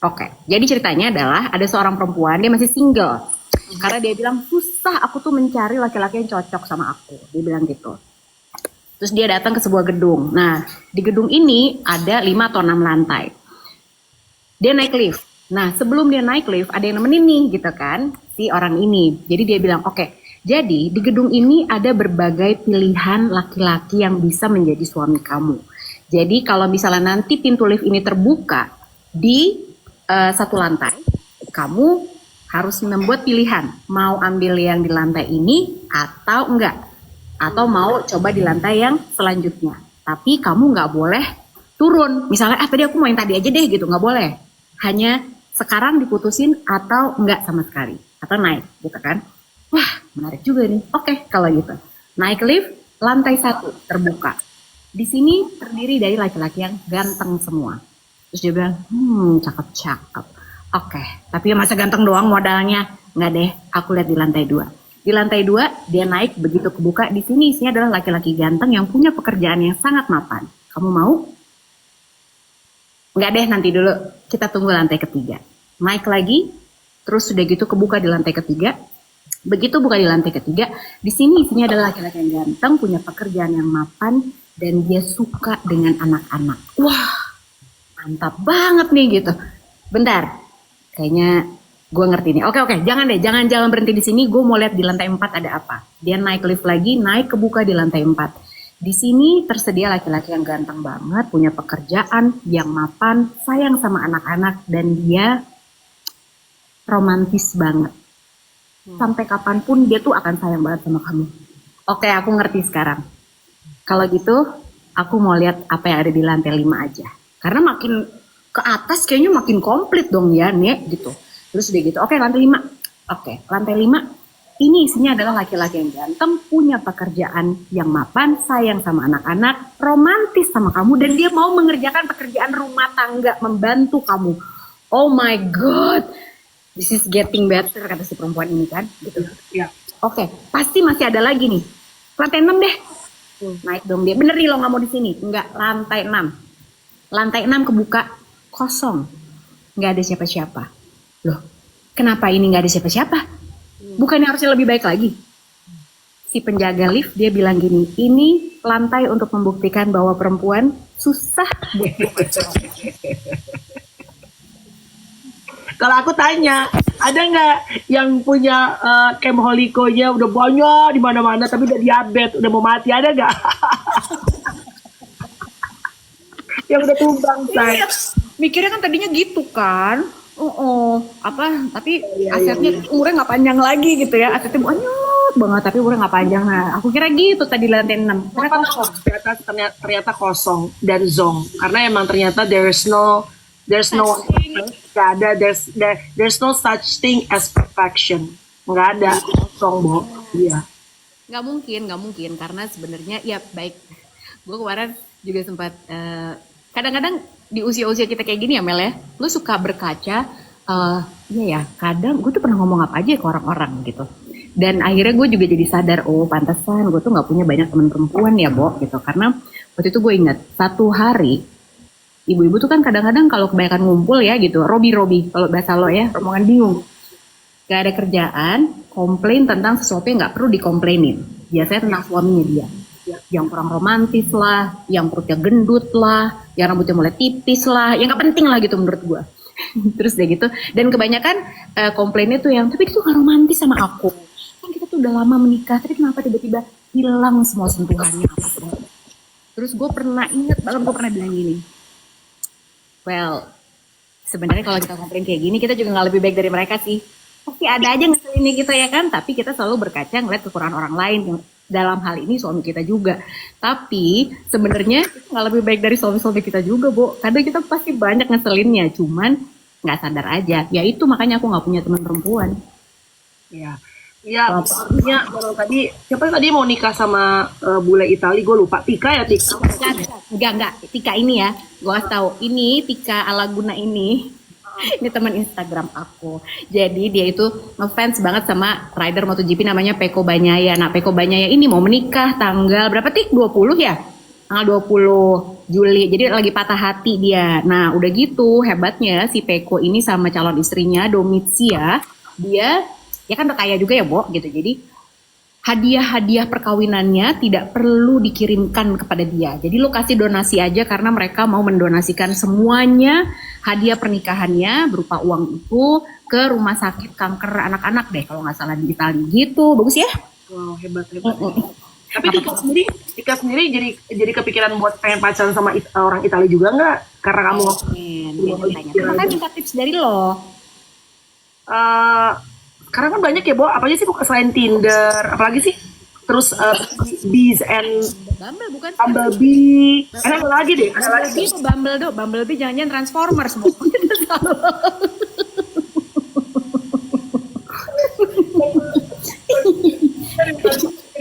Oke, jadi ceritanya adalah ada seorang perempuan, dia masih single. Karena dia bilang, susah aku tuh mencari laki-laki yang cocok sama aku. Dia bilang gitu. Terus dia datang ke sebuah gedung. Nah, di gedung ini ada 5 atau 6 lantai. Dia naik lift. Nah, sebelum dia naik lift, ada yang nemenin nih gitu kan, si orang ini. Jadi dia bilang, oke, jadi di gedung ini ada berbagai pilihan laki-laki yang bisa menjadi suami kamu. Jadi kalau misalnya nanti pintu lift ini terbuka, di satu lantai, kamu harus membuat pilihan, mau ambil yang di lantai ini atau enggak, atau mau coba di lantai yang selanjutnya. Tapi kamu nggak boleh turun. Misalnya, tadi aku mau yang tadi aja deh gitu, nggak boleh. Hanya sekarang diputusin atau enggak sama sekali, atau naik, gitu kan? Wah, menarik juga nih. Oke, kalau gitu, naik lift lantai 1 terbuka. Di sini terdiri dari laki-laki yang ganteng semua. Terus dia bilang, cakep-cakep. Oke, tapi masa ganteng doang modalnya? Nggak deh, aku lihat di lantai 2. Di lantai 2, dia naik, begitu kebuka. Di sini isinya adalah laki-laki ganteng yang punya pekerjaan yang sangat mapan. Kamu mau? Nggak deh, nanti dulu. Kita tunggu lantai 3. Naik lagi, terus sudah gitu kebuka di lantai 3. Begitu buka di lantai 3, di sini isinya adalah laki-laki yang ganteng, punya pekerjaan yang mapan, dan dia suka dengan anak-anak. Wah, mantap banget nih gitu. Bentar, kayaknya gue ngerti nih. Oke, jangan deh, jangan berhenti di sini. Gue mau lihat di lantai 4 ada apa. Dia naik lift lagi, naik kebuka di lantai 4. Di sini tersedia laki-laki yang ganteng banget, punya pekerjaan yang mapan, sayang sama anak-anak, dan dia romantis banget. Sampai kapanpun dia tuh akan sayang banget sama kamu. Oke, aku ngerti sekarang. Kalau gitu, aku mau lihat apa yang ada di lantai 5 aja. Karena makin ke atas kayaknya makin komplit dong ya, Nek, gitu. Terus udah gitu, oke lantai 5. Oke, lantai 5. Ini isinya adalah laki-laki yang ganteng, punya pekerjaan yang mapan, sayang sama anak-anak, romantis sama kamu, dan dia mau mengerjakan pekerjaan rumah tangga, membantu kamu. Oh my God, this is getting better, kata si perempuan ini kan. Gitu. Ya. Oke, pasti masih ada lagi nih. Lantai 6 deh. Naik dong dia. Bener nih lo nggak mau di sini? Enggak, lantai 6. Lantai 6 kebuka, kosong. Nggak ada siapa-siapa. Loh, kenapa ini nggak ada siapa-siapa? Bukannya harusnya lebih baik lagi? Si penjaga lift dia bilang gini, ini lantai untuk membuktikan bahwa perempuan susah buat Kalau aku tanya, ada nggak yang punya kemholikonya udah banyak di mana-mana tapi udah diabetes, udah mau mati, ada nggak? Yang udah tumbang, say. Mikirnya kan tadinya gitu kan. Tapi asetnya umurnya nggak panjang lagi gitu ya. Asetnya banyak banget tapi umurnya nggak panjang. Nah, aku kira gitu tadi lantai 6. Ternyata kosong dan zong. Karena emang ternyata there's no such thing as perfection. Nggak ada, kosong, Bo. Iya. Nggak mungkin karena sebenarnya ya baik. Gue kemarin juga sempat kadang-kadang di usia-usia kita kayak gini ya Mel ya, lu suka berkaca, iya ya, kadang gue tuh pernah ngomong apa aja ke orang-orang gitu. Dan akhirnya gue juga jadi sadar, oh pantesan gue tuh nggak punya banyak teman perempuan ya Bo gitu. Karena waktu itu gue ingat satu hari ibu-ibu tuh kan kadang-kadang kalau kebanyakan ngumpul ya gitu, Robi kalau bahasa lo ya, rombongan bingung. Gak ada kerjaan, komplain tentang sesuatu yang gak perlu dikomplainin. Biasanya tentang suaminya dia. Yang kurang romantis lah, yang perutnya gendut lah, yang rambutnya mulai tipis lah, yang gak penting lah gitu menurut gue. Terus deh gitu, dan kebanyakan komplainnya tuh yang, tapi itu gak romantis sama aku. Kan kita tuh udah lama menikah, tapi kenapa tiba-tiba hilang semua sentuhannya apa. Terus gue pernah inget banget, gue pernah bilang gini, well, sebenarnya kalau kita komplain kayak gini, kita juga gak lebih baik dari mereka sih. Pasti ada aja ngeselinnya kita ya kan, tapi kita selalu berkaca ngeliat kekurangan orang lain yang dalam hal ini suami kita juga. Tapi sebenarnya nggak lebih baik dari suami-suami kita juga, Bo. Kadang kita pasti banyak ngeselinnya, cuman nggak sadar aja. Ya itu makanya aku nggak punya teman perempuan. Iya. Ya, maksudnya kalau tadi siapa tadi mau nikah sama bule Itali, gue lupa. Tika ya, Tika. Enggak, Tika ini ya. Gue kasih tahu, ini Tika Alaguna ini. Ini teman Instagram aku. Jadi dia itu ngefans banget sama rider MotoGP namanya Pecco Bagnaia. Nah, Pecco Bagnaia ini mau menikah tanggal berapa Tik? 20 ya? Tanggal 20 Juli. Jadi lagi patah hati dia. Nah, udah gitu hebatnya si Pecco ini sama calon istrinya Domizia, dia ya kan udah kaya juga ya, Bo, gitu. Jadi hadiah-hadiah perkawinannya tidak perlu dikirimkan kepada dia. Jadi lo kasih donasi aja karena mereka mau mendonasikan semuanya hadiah pernikahannya berupa uang itu ke rumah sakit kanker anak-anak deh kalau nggak salah di Italia gitu. Bagus ya? Wow, hebat. Tapi Ika sendiri jadi kepikiran buat pengen pacaran sama orang Italia juga nggak? Karena kamu makanya minta tips dari lo. sekarang kan banyak ya, Bo. Apa aja sih selain Tinder? Apalagi sih? Terus Bees and Bumble bukan? Bumblebee. Ada lagi deh. Ada lagi. Bumblebee tuh Bumble dong. Bumblebee jangan-jangan Transformers.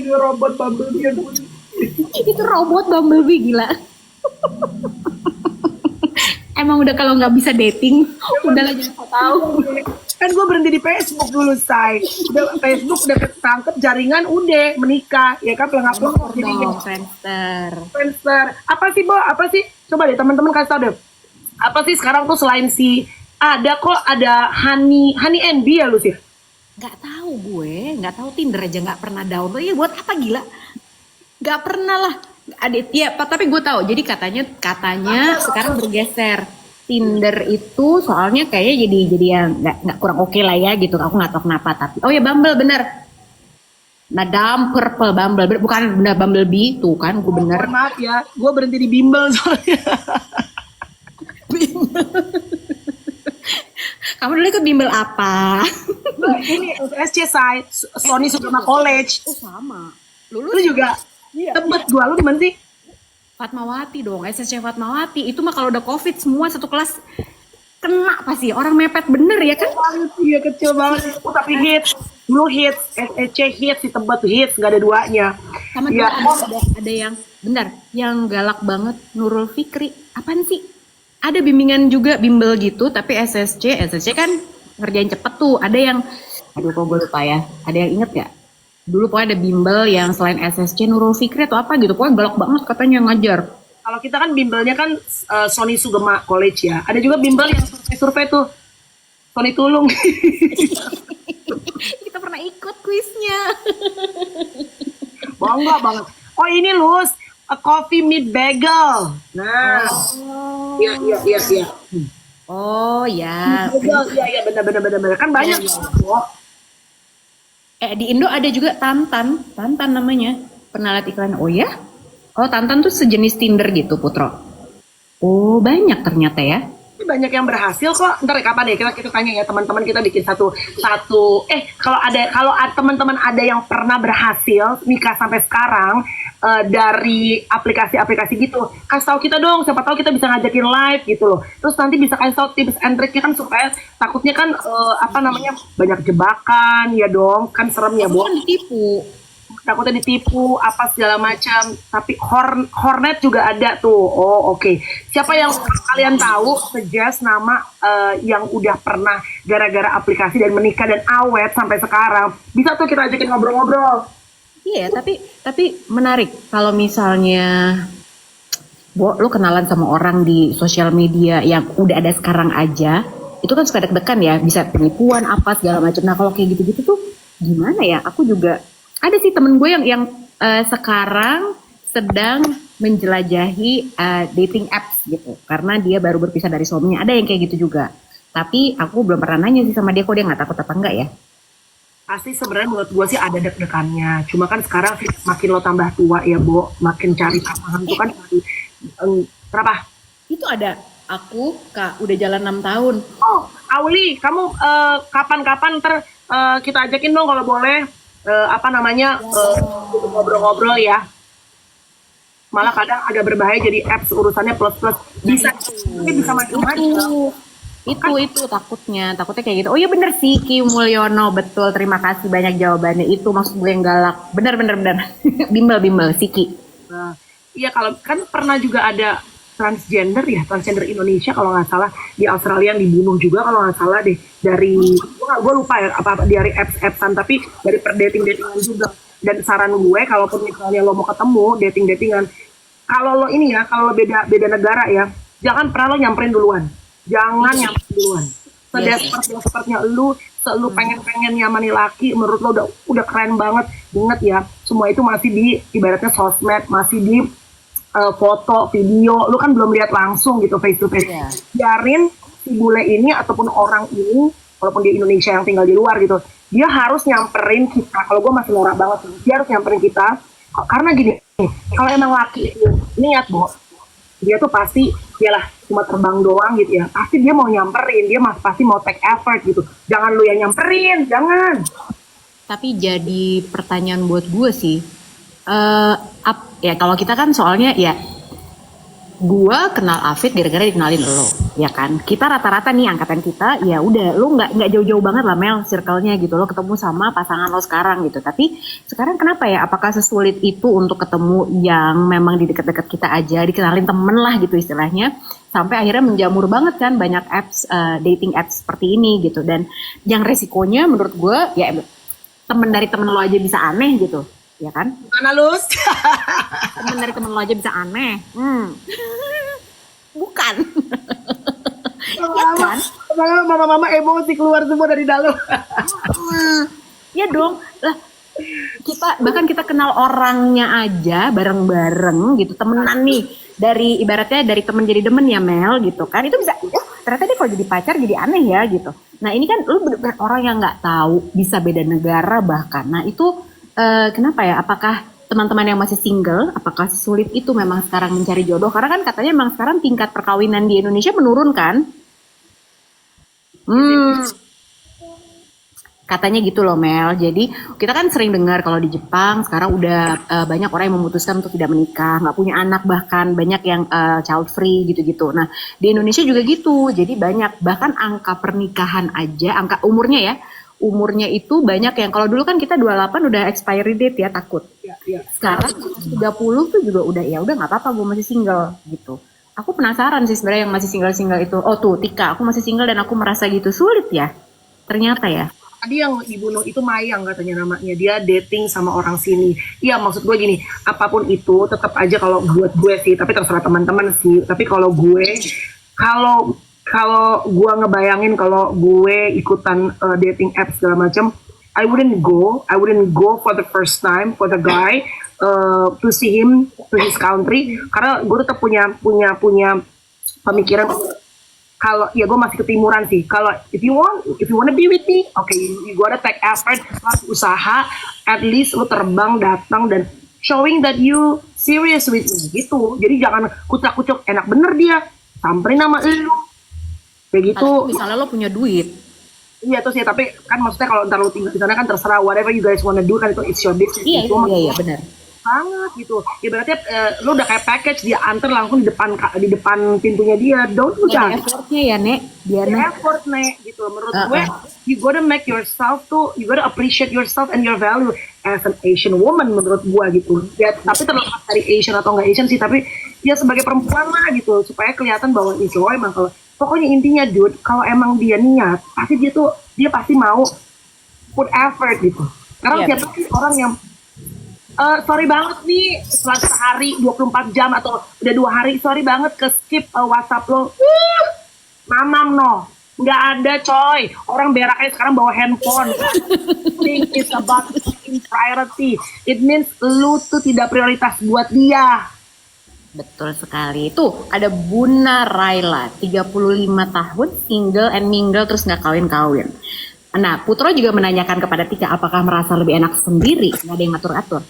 Robot Bumblebee. Itu robot Bumblebee gila. Emang udah kalau nggak bisa dating, udahlah jangan tahu. Kan gue berhenti di Facebook dulu, say. Udah Facebook udah ketangkep jaringan, udah menikah, ya kan pelengkap jadi Friendster. Apa sih, Bo? Apa sih? Coba deh teman-teman kasih tau deh. Apa sih sekarang tuh selain si ada Honey NB ya lu sih? Nggak tahu gue, nggak tahu Tinder aja nggak pernah download. Ya buat apa gila? Nggak pernah lah. Ya, tapi gue tahu. Jadi katanya sekarang bergeser. Tinder itu soalnya kayaknya jadi yang nggak kurang oke lah ya gitu. Aku nggak tahu kenapa tapi. Oh ya Bumble bener. Madame Purple Bumble bukan bener Bumblebee tuh kan gue bener. Maaf ya, gue berhenti di Bumble soalnya. Kamu dulu ikut bimbel apa? Ini SC Sai, Sony Sugama College. Oh sama. Lu juga? Iya. Tebet gua, lu di mana sih? Fatmawati dong, SSC Fatmawati. Itu mah kalau udah COVID semua satu kelas kena pasti. Orang mepet bener ya kan? Iya kecil banget. Tapi hits, lu hits, SC hits, si Tebet hits, gak ada duanya. Sama ya. Ada yang, benar, yang galak banget Nurul Fikri. Apaan sih? Ada bimbingan juga bimbel gitu, tapi SSC kan ngerjain cepet tuh. Ada yang, aduh kok gue lupa ya. Ada yang inget gak? Dulu pokoknya ada bimbel yang selain SSC Nurul Fikri atau apa gitu. Pokoknya galak banget katanya ngajar. Kalau kita kan bimbelnya kan Sony Sugama College ya. Ada juga bimbel yang survei tuh. Sony Tulung. Kita pernah ikut kuisnya. Bangga banget. Oh ini Lus, a coffee meet bagel. Nah. Iya. Oh ya. Iya benar. Kan banyak. Di Indo ada juga Tantan namanya. Pernah lihat iklan? Oh ya? Oh Tantan tuh sejenis Tinder gitu, Putro. Oh banyak ternyata ya. Banyak yang berhasil kok. Ntar kapan ya kita tanya ya teman-teman, kita bikin satu. Kalau teman-teman ada yang pernah berhasil nikah sampai sekarang dari aplikasi-aplikasi gitu, kasih tahu kita dong. Siapa tahu kita bisa ngajakin live gitu loh. Terus nanti bisa kasih tahu tips and triknya kan, supaya takutnya kan banyak jebakan ya dong. Kan serem ya, Bu. Takutnya ditipu apa segala macam. Tapi Hornet juga ada tuh. Oh oke. Siapa yang kalian tahu suggest nama yang udah pernah gara-gara aplikasi dan menikah dan awet sampai sekarang, bisa tuh kita ajakin ngobrol-ngobrol. Iya, tapi menarik kalau misalnya lu kenalan sama orang di sosial media yang udah ada sekarang aja, itu kan suka deg-degan ya, bisa penipuan apa segala macam. Nah kalau kayak gitu-gitu tuh gimana ya? Aku juga ada sih temen gue yang sekarang sedang menjelajahi dating apps gitu, karena dia baru berpisah dari suaminya. Ada yang kayak gitu juga. Tapi aku belum pernah nanya sih sama dia, kok dia nggak takut apa enggak ya? Pasti sebenarnya menurut gue sih ada deg-degannya. Cuma kan sekarang makin lo tambah tua ya, Bo, makin cari pasangan tuh kan berapa? Itu ada. Aku udah jalan 6 tahun. Oh, Auli, kamu kapan-kapan kita ajakin dong kalau boleh. Ngobrol-ngobrol ya. Malah kadang agak berbahaya jadi apps urusannya plus-plus. Bisa macam-macam. Itu takutnya kayak gitu. Oh iya bener sih, Ki Mulyono, betul, terima kasih banyak jawabannya. Itu maksud gue yang galak. Bener. bimbel Siki. Iya, kalau kan pernah juga ada transgender Indonesia kalau nggak salah, di Australia yang dibunuh juga kalau nggak salah deh, dari gue lupa ya apa dari appsan, tapi dari datingan juga. Dan saran gue, kalaupun misalnya lo mau ketemu datingan, kalau lo beda negara ya, jangan pernah lo nyamperin duluan. Jangan nyamperin duluan. Sepertinya lu pengen nyamani laki, menurut lo udah keren banget. Ingat ya, semua itu masih di ibaratnya sosmed, masih di foto, video, lu kan belum lihat langsung gitu face to face. Yeah. Biarin si bule ini ataupun orang ini, walaupun di Indonesia yang tinggal di luar gitu, dia harus nyamperin kita. Kalau gue masih norak banget, dia harus nyamperin kita. Karena gini, kalau emang laki itu niat, Bo, dia tuh pasti dialah cuma terbang doang gitu ya. Pasti dia mau nyamperin, dia pasti mau take effort gitu. Jangan lu yang nyamperin, jangan. Tapi jadi pertanyaan buat gue sih, ya kalau kita kan soalnya ya gue kenal Afid gara-gara dikenalin lo, ya kan? Kita rata-rata nih angkatan kita, ya udah, lo nggak jauh-jauh banget lah Mel, circle-nya gitu. Lo ketemu sama pasangan lo sekarang gitu. Tapi sekarang kenapa ya? Apakah sesulit itu untuk ketemu yang memang di dekat-dekat kita aja, dikenalin temen lah gitu istilahnya, sampai akhirnya menjamur banget kan banyak apps, dating apps seperti ini gitu. Dan yang resikonya menurut gue ya temen dari temen lo aja bisa aneh gitu, ya kan? Mana Lus? Temen dari temen lo aja bisa aneh. Bukan. Ya kan? Mama-mama emosi keluar semua dari dalam. Ya dong. Lah, bahkan kita kenal orangnya aja bareng-bareng gitu, temenan nih. Dari ibaratnya dari temen jadi demen ya Mel gitu kan. Itu bisa, ternyata dia kalau jadi pacar jadi aneh ya gitu. Nah ini kan lu bener-bener orang yang nggak tahu, bisa beda negara bahkan. Nah itu kenapa ya? Apakah teman-teman yang masih single, apakah sulit itu memang sekarang mencari jodoh? Karena kan katanya memang sekarang tingkat perkawinan di Indonesia menurun kan? Katanya gitu loh Mel. Jadi kita kan sering dengar kalau di Jepang sekarang udah banyak orang yang memutuskan untuk tidak menikah, nggak punya anak, bahkan banyak yang child free gitu-gitu. Nah di Indonesia juga gitu. Jadi banyak, bahkan angka pernikahan aja, angka umurnya itu banyak yang kalau dulu kan kita 28 udah expiry date ya, takut. Sekarang 30 tuh juga udah nggak apa-apa, gue masih single gitu. Aku penasaran sih sebenarnya yang masih single itu. Oh tuh Tika, aku masih single dan aku merasa gitu, sulit ya. Ternyata ya. Tadi yang dibunuh itu Mayang katanya namanya, dia dating sama orang sini. Iya maksud gue gini, apapun itu tetap aja kalau buat gue sih, tapi terserah teman-teman sih. Tapi kalau gue, kalau gue ngebayangin kalau gue ikutan dating apps segala macam, I wouldn't go for the first time for the guy to see him to his country, karena gue tetap punya pemikiran kalau ya gue masih ketimuran sih. Kalau if you wanna be with me, okay, you gotta take effort, usaha, at least lu terbang datang dan showing that you serious with me gitu. Jadi jangan kucak-kucuk, enak bener dia samperin nama lu kayak gitu. Misalnya lo punya duit. Iya terus ya, tapi kan maksudnya kalau ntar lu tinggal di sana kan terserah, whatever you guys wanna do kan itu it's your business. Iya benar banget gitu. Ibaratnya lu udah kayak package, dia antar langsung di depan pintunya dia. Don't lu jangan. Effortnya ya Nek, effort Nek gitu. Menurut gue, you gotta make yourself tuh, you gotta appreciate yourself and your value as an Asian woman menurut gue gitu. Ya tapi terlepas dari Asian atau nggak Asian sih, tapi ya sebagai perempuan lah gitu, supaya kelihatan bahwa itu emang kalau pokoknya intinya dude, kalau emang dia niat, pasti dia pasti mau put effort gitu. Karena siapa sih orang yang sorry banget nih, setelah sehari 24 jam atau udah 2 hari, sorry banget ke skip WhatsApp lo. Mamam no, nggak ada coy. Orang beraknya sekarang bawa handphone. Think it's about in priority. It means lu tuh tidak prioritas buat dia. Betul sekali. Tuh ada Buna Raila, 35 tahun, single and mingle terus nggak kawin-kawin. Nah, Putro juga menanyakan kepada Tika, apakah merasa lebih enak sendiri, nggak ada yang ngatur-atur.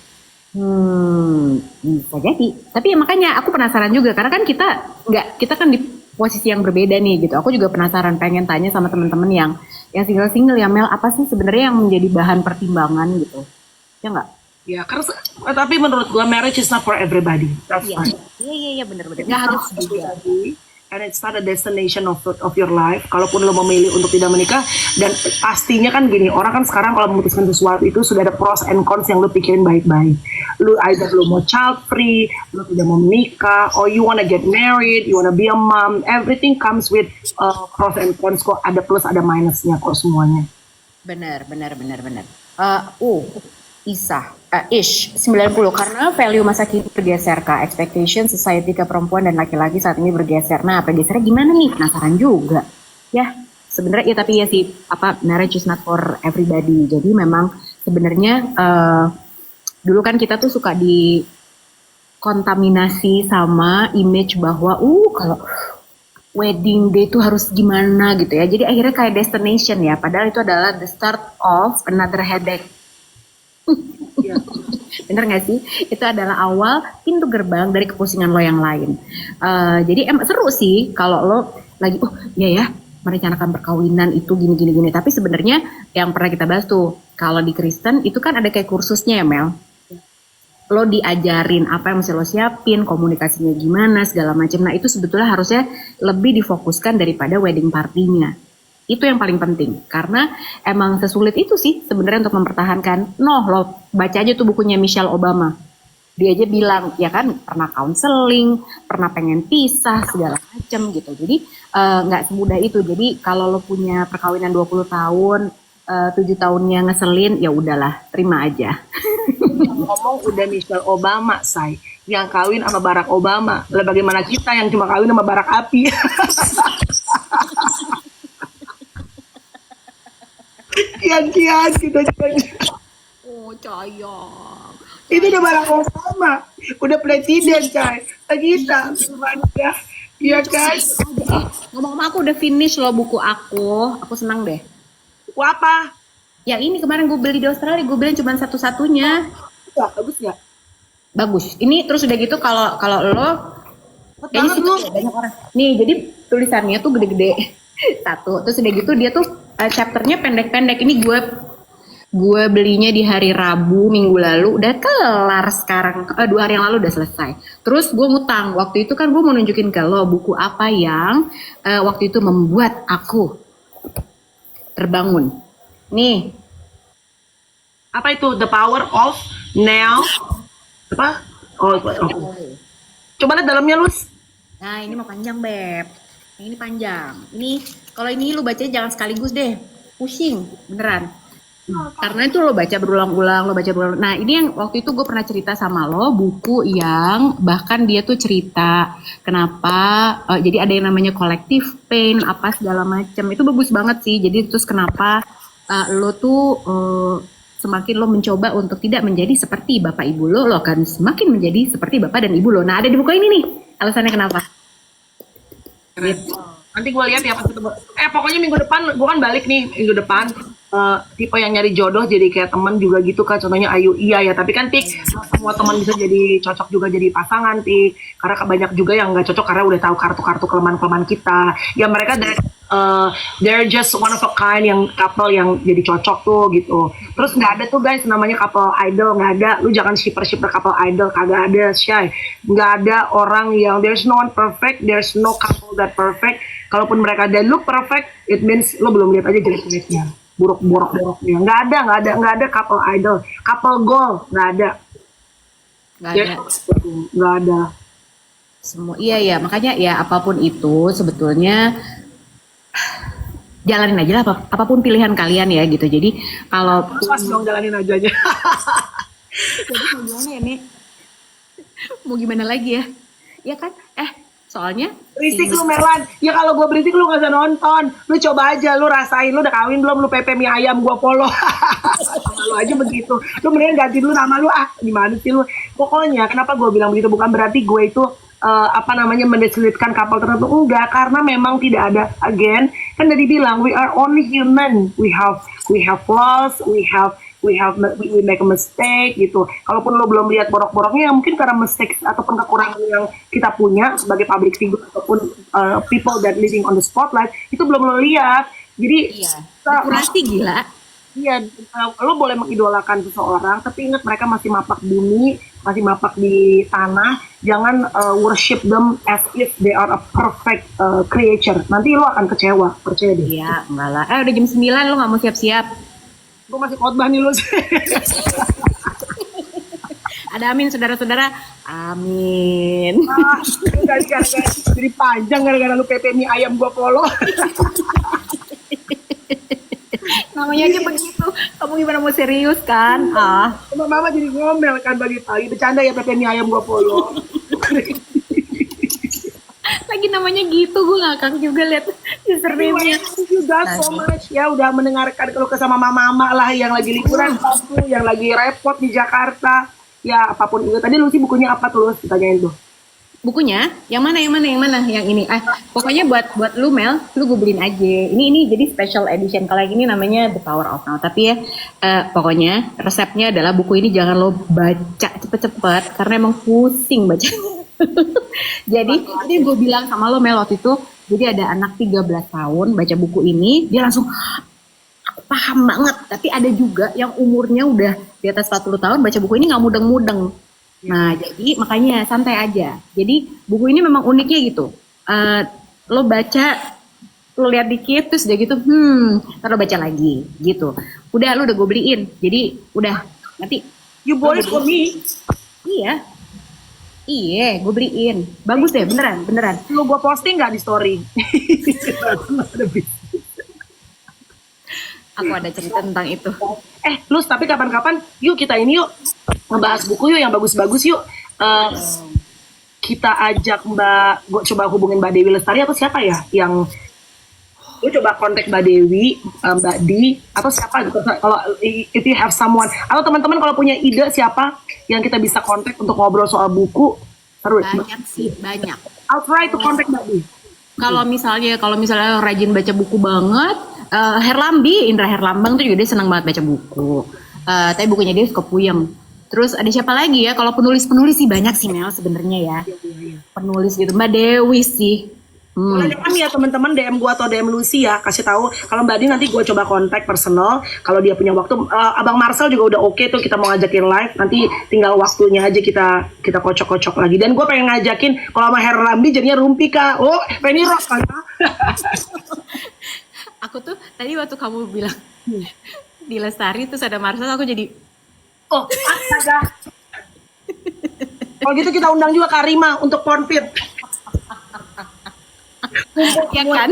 Bisa jadi. Tapi ya makanya aku penasaran juga, karena kan kita kan di posisi yang berbeda nih gitu. Aku juga penasaran, pengen tanya sama teman-teman yang single-single ya Mel, apa sih sebenarnya yang menjadi bahan pertimbangan gitu? Ya nggak? Ya, karena tapi menurut gue marriage is not for everybody. Iya benar-benar. Nggak harus juga. And it's not a destination of your life. Kalaupun lo memilih untuk tidak menikah, dan pastinya kan gini, orang kan sekarang kalau memutuskan sesuatu itu sudah ada pros and cons yang lo pikirin baik-baik. Either lo mau child free, lo tidak mau menikah, or you wanna get married, you wanna be a mom. Everything comes with pros and cons kok. Ada plus, ada minusnya kok semuanya. Benar. Ish 90, karena value masa kini bergeser Kak, expectation society ke perempuan dan laki-laki saat ini bergeser. Nah, bergesernya gimana nih? Penasaran juga. Ya, sebenarnya tapi ya sih, marriage is not for everybody. Jadi memang sebenarnya dulu kan kita tuh suka dikontaminasi sama image bahwa kalau wedding day itu harus gimana gitu ya. Jadi akhirnya kayak destination ya, padahal itu adalah the start of another headache. Bener gak sih? Itu adalah awal pintu gerbang dari kepusingan lo yang lain. Jadi emang seru sih kalau lo lagi, oh iya ya, merencanakan perkawinan itu gini. Tapi sebenarnya yang pernah kita bahas tuh, kalau di Kristen itu kan ada kayak kursusnya ya Mel. Lo diajarin apa yang mesti lo siapin, komunikasinya gimana, segala macam. Nah itu sebetulnya harusnya lebih difokuskan daripada wedding partinya. Itu yang paling penting, karena emang sesulit itu sih sebenarnya untuk mempertahankan. Lo baca aja tuh bukunya Michelle Obama. Dia aja bilang, ya kan pernah counseling, pernah pengen pisah, segala macam gitu. Jadi nggak semudah itu. Jadi kalau lo punya perkawinan 20 tahun, 7 tahunnya ngeselin, ya udahlah, terima aja. Ngomong udah Michelle Obama, say, yang kawin sama Barack Obama. Lah bagaimana kita yang cuma kawin sama Barack Api? Kian-kian kita juga. Oh sayang. Itu udah Barack Obama, udah presiden, coy. Kita gimana ya? Iya kan? Ngomong-ngomong aku udah finish loh buku aku senang deh. Buku apa? Ya ini kemarin gue beli di Australia, gue beli cuma satu-satunya. Ya, bagus nggak? Bagus. Ini terus udah gitu kalau lo kayaknya Banget lu. banyak orang. Nih jadi tulisannya tuh gede-gede satu. Terus udah gitu dia tuh chapternya pendek-pendek. Ini gue belinya di hari Rabu minggu lalu, udah kelar sekarang. 2 hari yang lalu udah selesai. Terus gue ngutang. Waktu itu kan gue mau nunjukin ke lo buku apa yang waktu itu membuat aku terbangun. Nih. Apa itu? The Power of Now? Apa? Oh. Coba lihat dalamnya, Lus. Nah ini mah panjang Beb. Ini panjang. Ini kalau ini lu bacanya jangan sekaligus deh. Pusing beneran. Karena itu lo baca berulang-ulang. Nah ini yang waktu itu gue pernah cerita sama lo buku yang bahkan dia tuh cerita kenapa. Jadi ada yang namanya collective pain apa segala macam. Itu bagus banget sih. Jadi terus kenapa lo tuh semakin lo mencoba untuk tidak menjadi seperti bapak ibu lo akan semakin menjadi seperti bapak dan ibu lo. Nah ada di buku ini nih alasannya kenapa. Nanti gue lihat ya pas ketemu. Pokoknya minggu depan gue kan balik nih minggu depan. Tipe yang nyari jodoh jadi kayak teman juga gitu kan, contohnya Ayu iya ya, tapi kan Tik semua teman bisa jadi cocok juga jadi pasangan Tik, karena banyak juga yang nggak cocok karena udah tahu kartu-kartu kelemahan-kelemahan kita ya. Mereka they're just one of a kind yang couple yang jadi cocok tuh gitu. Terus nggak ada tuh guys namanya couple idol, nggak ada. Lu jangan shipper couple idol, kagak ada Shay. Nggak ada orang yang there's no one perfect, there's no couple that perfect. Kalaupun mereka they look perfect, it means lo belum lihat aja jelek-jeleknya, buruk-buruknya. Nggak ada couple idol, couple goal, nggak ada. Nggak ada. Semua iya makanya ya apapun itu sebetulnya jalanin aja lah apapun pilihan kalian ya gitu. Jadi kalau pas dong jalanin aja. Jadi mau gimana ya nih? Mau gimana lagi ya? Ya kan? Soalnya berisik lu Merlan. Ya kalau gue berisik lu gak usah nonton. Lu coba aja, lu rasain. Lu udah kawin belum? Lu pepe mie ayam gua polo. Sama lu aja begitu. Lu mendingan ganti dulu nama lu. Gimana sih lu? Pokoknya kenapa gue bilang begitu? Bukan berarti gue itu mendiskreditkan couple tertentu. Enggak, karena memang tidak ada. Again, kan tadi bilang we are only human. We have flaws. We make a mistake gitu. Kalaupun lo belum lihat borok-boroknya, mungkin karena mistake ataupun kekurangan yang kita punya sebagai public figure ataupun people that living on the spotlight itu belum lo lihat. Jadi kurasi gila. Iya, lo boleh mengidolakan seseorang, tapi ingat mereka masih mapak bumi, masih mapak di tanah. Jangan worship them as if they are a perfect creature. Nanti lo akan kecewa, percaya deh. Iya, enggak lah. Udah jam 9 lo nggak mau siap-siap. Gue masih khotbah nih lu. Ada amin saudara-saudara. Amin. Gara-gara jadi panjang gara-gara lu pepe mie ayam gua polo. Namanya aja begitu. Kamu gimana mau serius kan? Mama jadi ngomel kan pagi-pagi. Bercanda ya pepe mie ayam gua polo. Lagi namanya gitu, gue ngakak juga lihat username-nya. Juga so much ya udah mendengarkan kalau sama mama-mama lah yang lagi liburan, yang lagi repot di Jakarta. Ya apapun itu. Tadi lu sih bukunya apa tuh lu ditanyain tuh? bukunya yang mana yang ini pokoknya buat lu Mel, lu googlein aja ini jadi special edition. Kalau yang ini namanya The Power of Now, tapi ya pokoknya resepnya adalah buku ini jangan lo baca cepet-cepet karena emang pusing bacanya. jadi gue bilang sama lo Mel waktu itu, jadi ada anak 13 tahun baca buku ini dia langsung paham banget, tapi ada juga yang umurnya udah di atas 40 tahun baca buku ini nggak mudeng-mudeng. Nah, jadi makanya santai aja. Jadi buku ini memang uniknya gitu. Lo baca, lo lihat dikit, terus udah gitu, ntar lo baca lagi, gitu. Udah, lo udah gue beliin. Jadi udah, nanti. You bought it for me? Iya, gue beliin. Bagus deh, beneran. Lu gue posting nggak di story? Aku ada cerita tentang itu. Lus, tapi kapan-kapan yuk kita ini yuk ngebahas buku yuk yang bagus-bagus yuk. Kita ajak gue coba hubungin Mbak Dewi Lestari atau siapa ya yang gue coba kontak Mbak Dewi, Mbak Di atau siapa gitu. Kalau if you have someone atau teman-teman kalau punya ide siapa yang kita bisa kontak untuk ngobrol soal buku, terus banyak. I'll try to contact Mbak Di. Kalau misalnya rajin baca buku banget, Indra Herlambang tuh juga dia senang banget baca buku. Tapi bukunya dia suka puyeng. Terus ada siapa lagi ya? Kalau penulis sih banyak sih Mel sebenarnya ya. Penulis gitu, Mbak Dewi sih. Boleh DM ya teman-teman, DM gue atau DM Lucy ya, kasih tahu. Kalau Mbak Di nanti gue coba kontak personal. Kalau dia punya waktu, Abang Marcel juga udah oke tuh kita mau ngajakin live. Nanti tinggal waktunya aja kita kocok-kocok lagi. Dan gue pengen ngajakin kalau sama Herlambi jadinya Rumpi Kak. Oh, Penny Rock kan? Aku tuh tadi waktu kamu bilang di Lestari terus ada Marcel, aku jadi astaga. Kalau gitu kita undang juga Karima untuk Pornfit. Ya kan?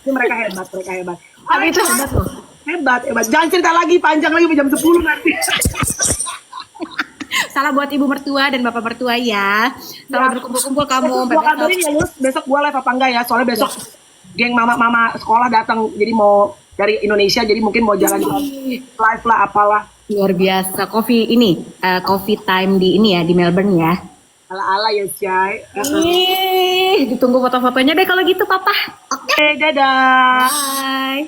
Mereka hebat. Tapi itu hebat loh. Hebat. Jangan cerita lagi, panjang lagi jam 10 nanti. Salah buat ibu mertua dan bapak mertua ya. Selamat berkumpul-kumpul kamu. Gue kabarin ya Lus, besok gue live apa enggak ya? Soalnya besok geng mama sekolah datang, jadi mau dari Indonesia, jadi mungkin mau jalan live lah apalah. Luar biasa. Coffee time di ini ya, di Melbourne ya. Ala-ala ya Chay. Ditunggu foto-fotonya deh kalau gitu Papa. Oke, dadah. Bye.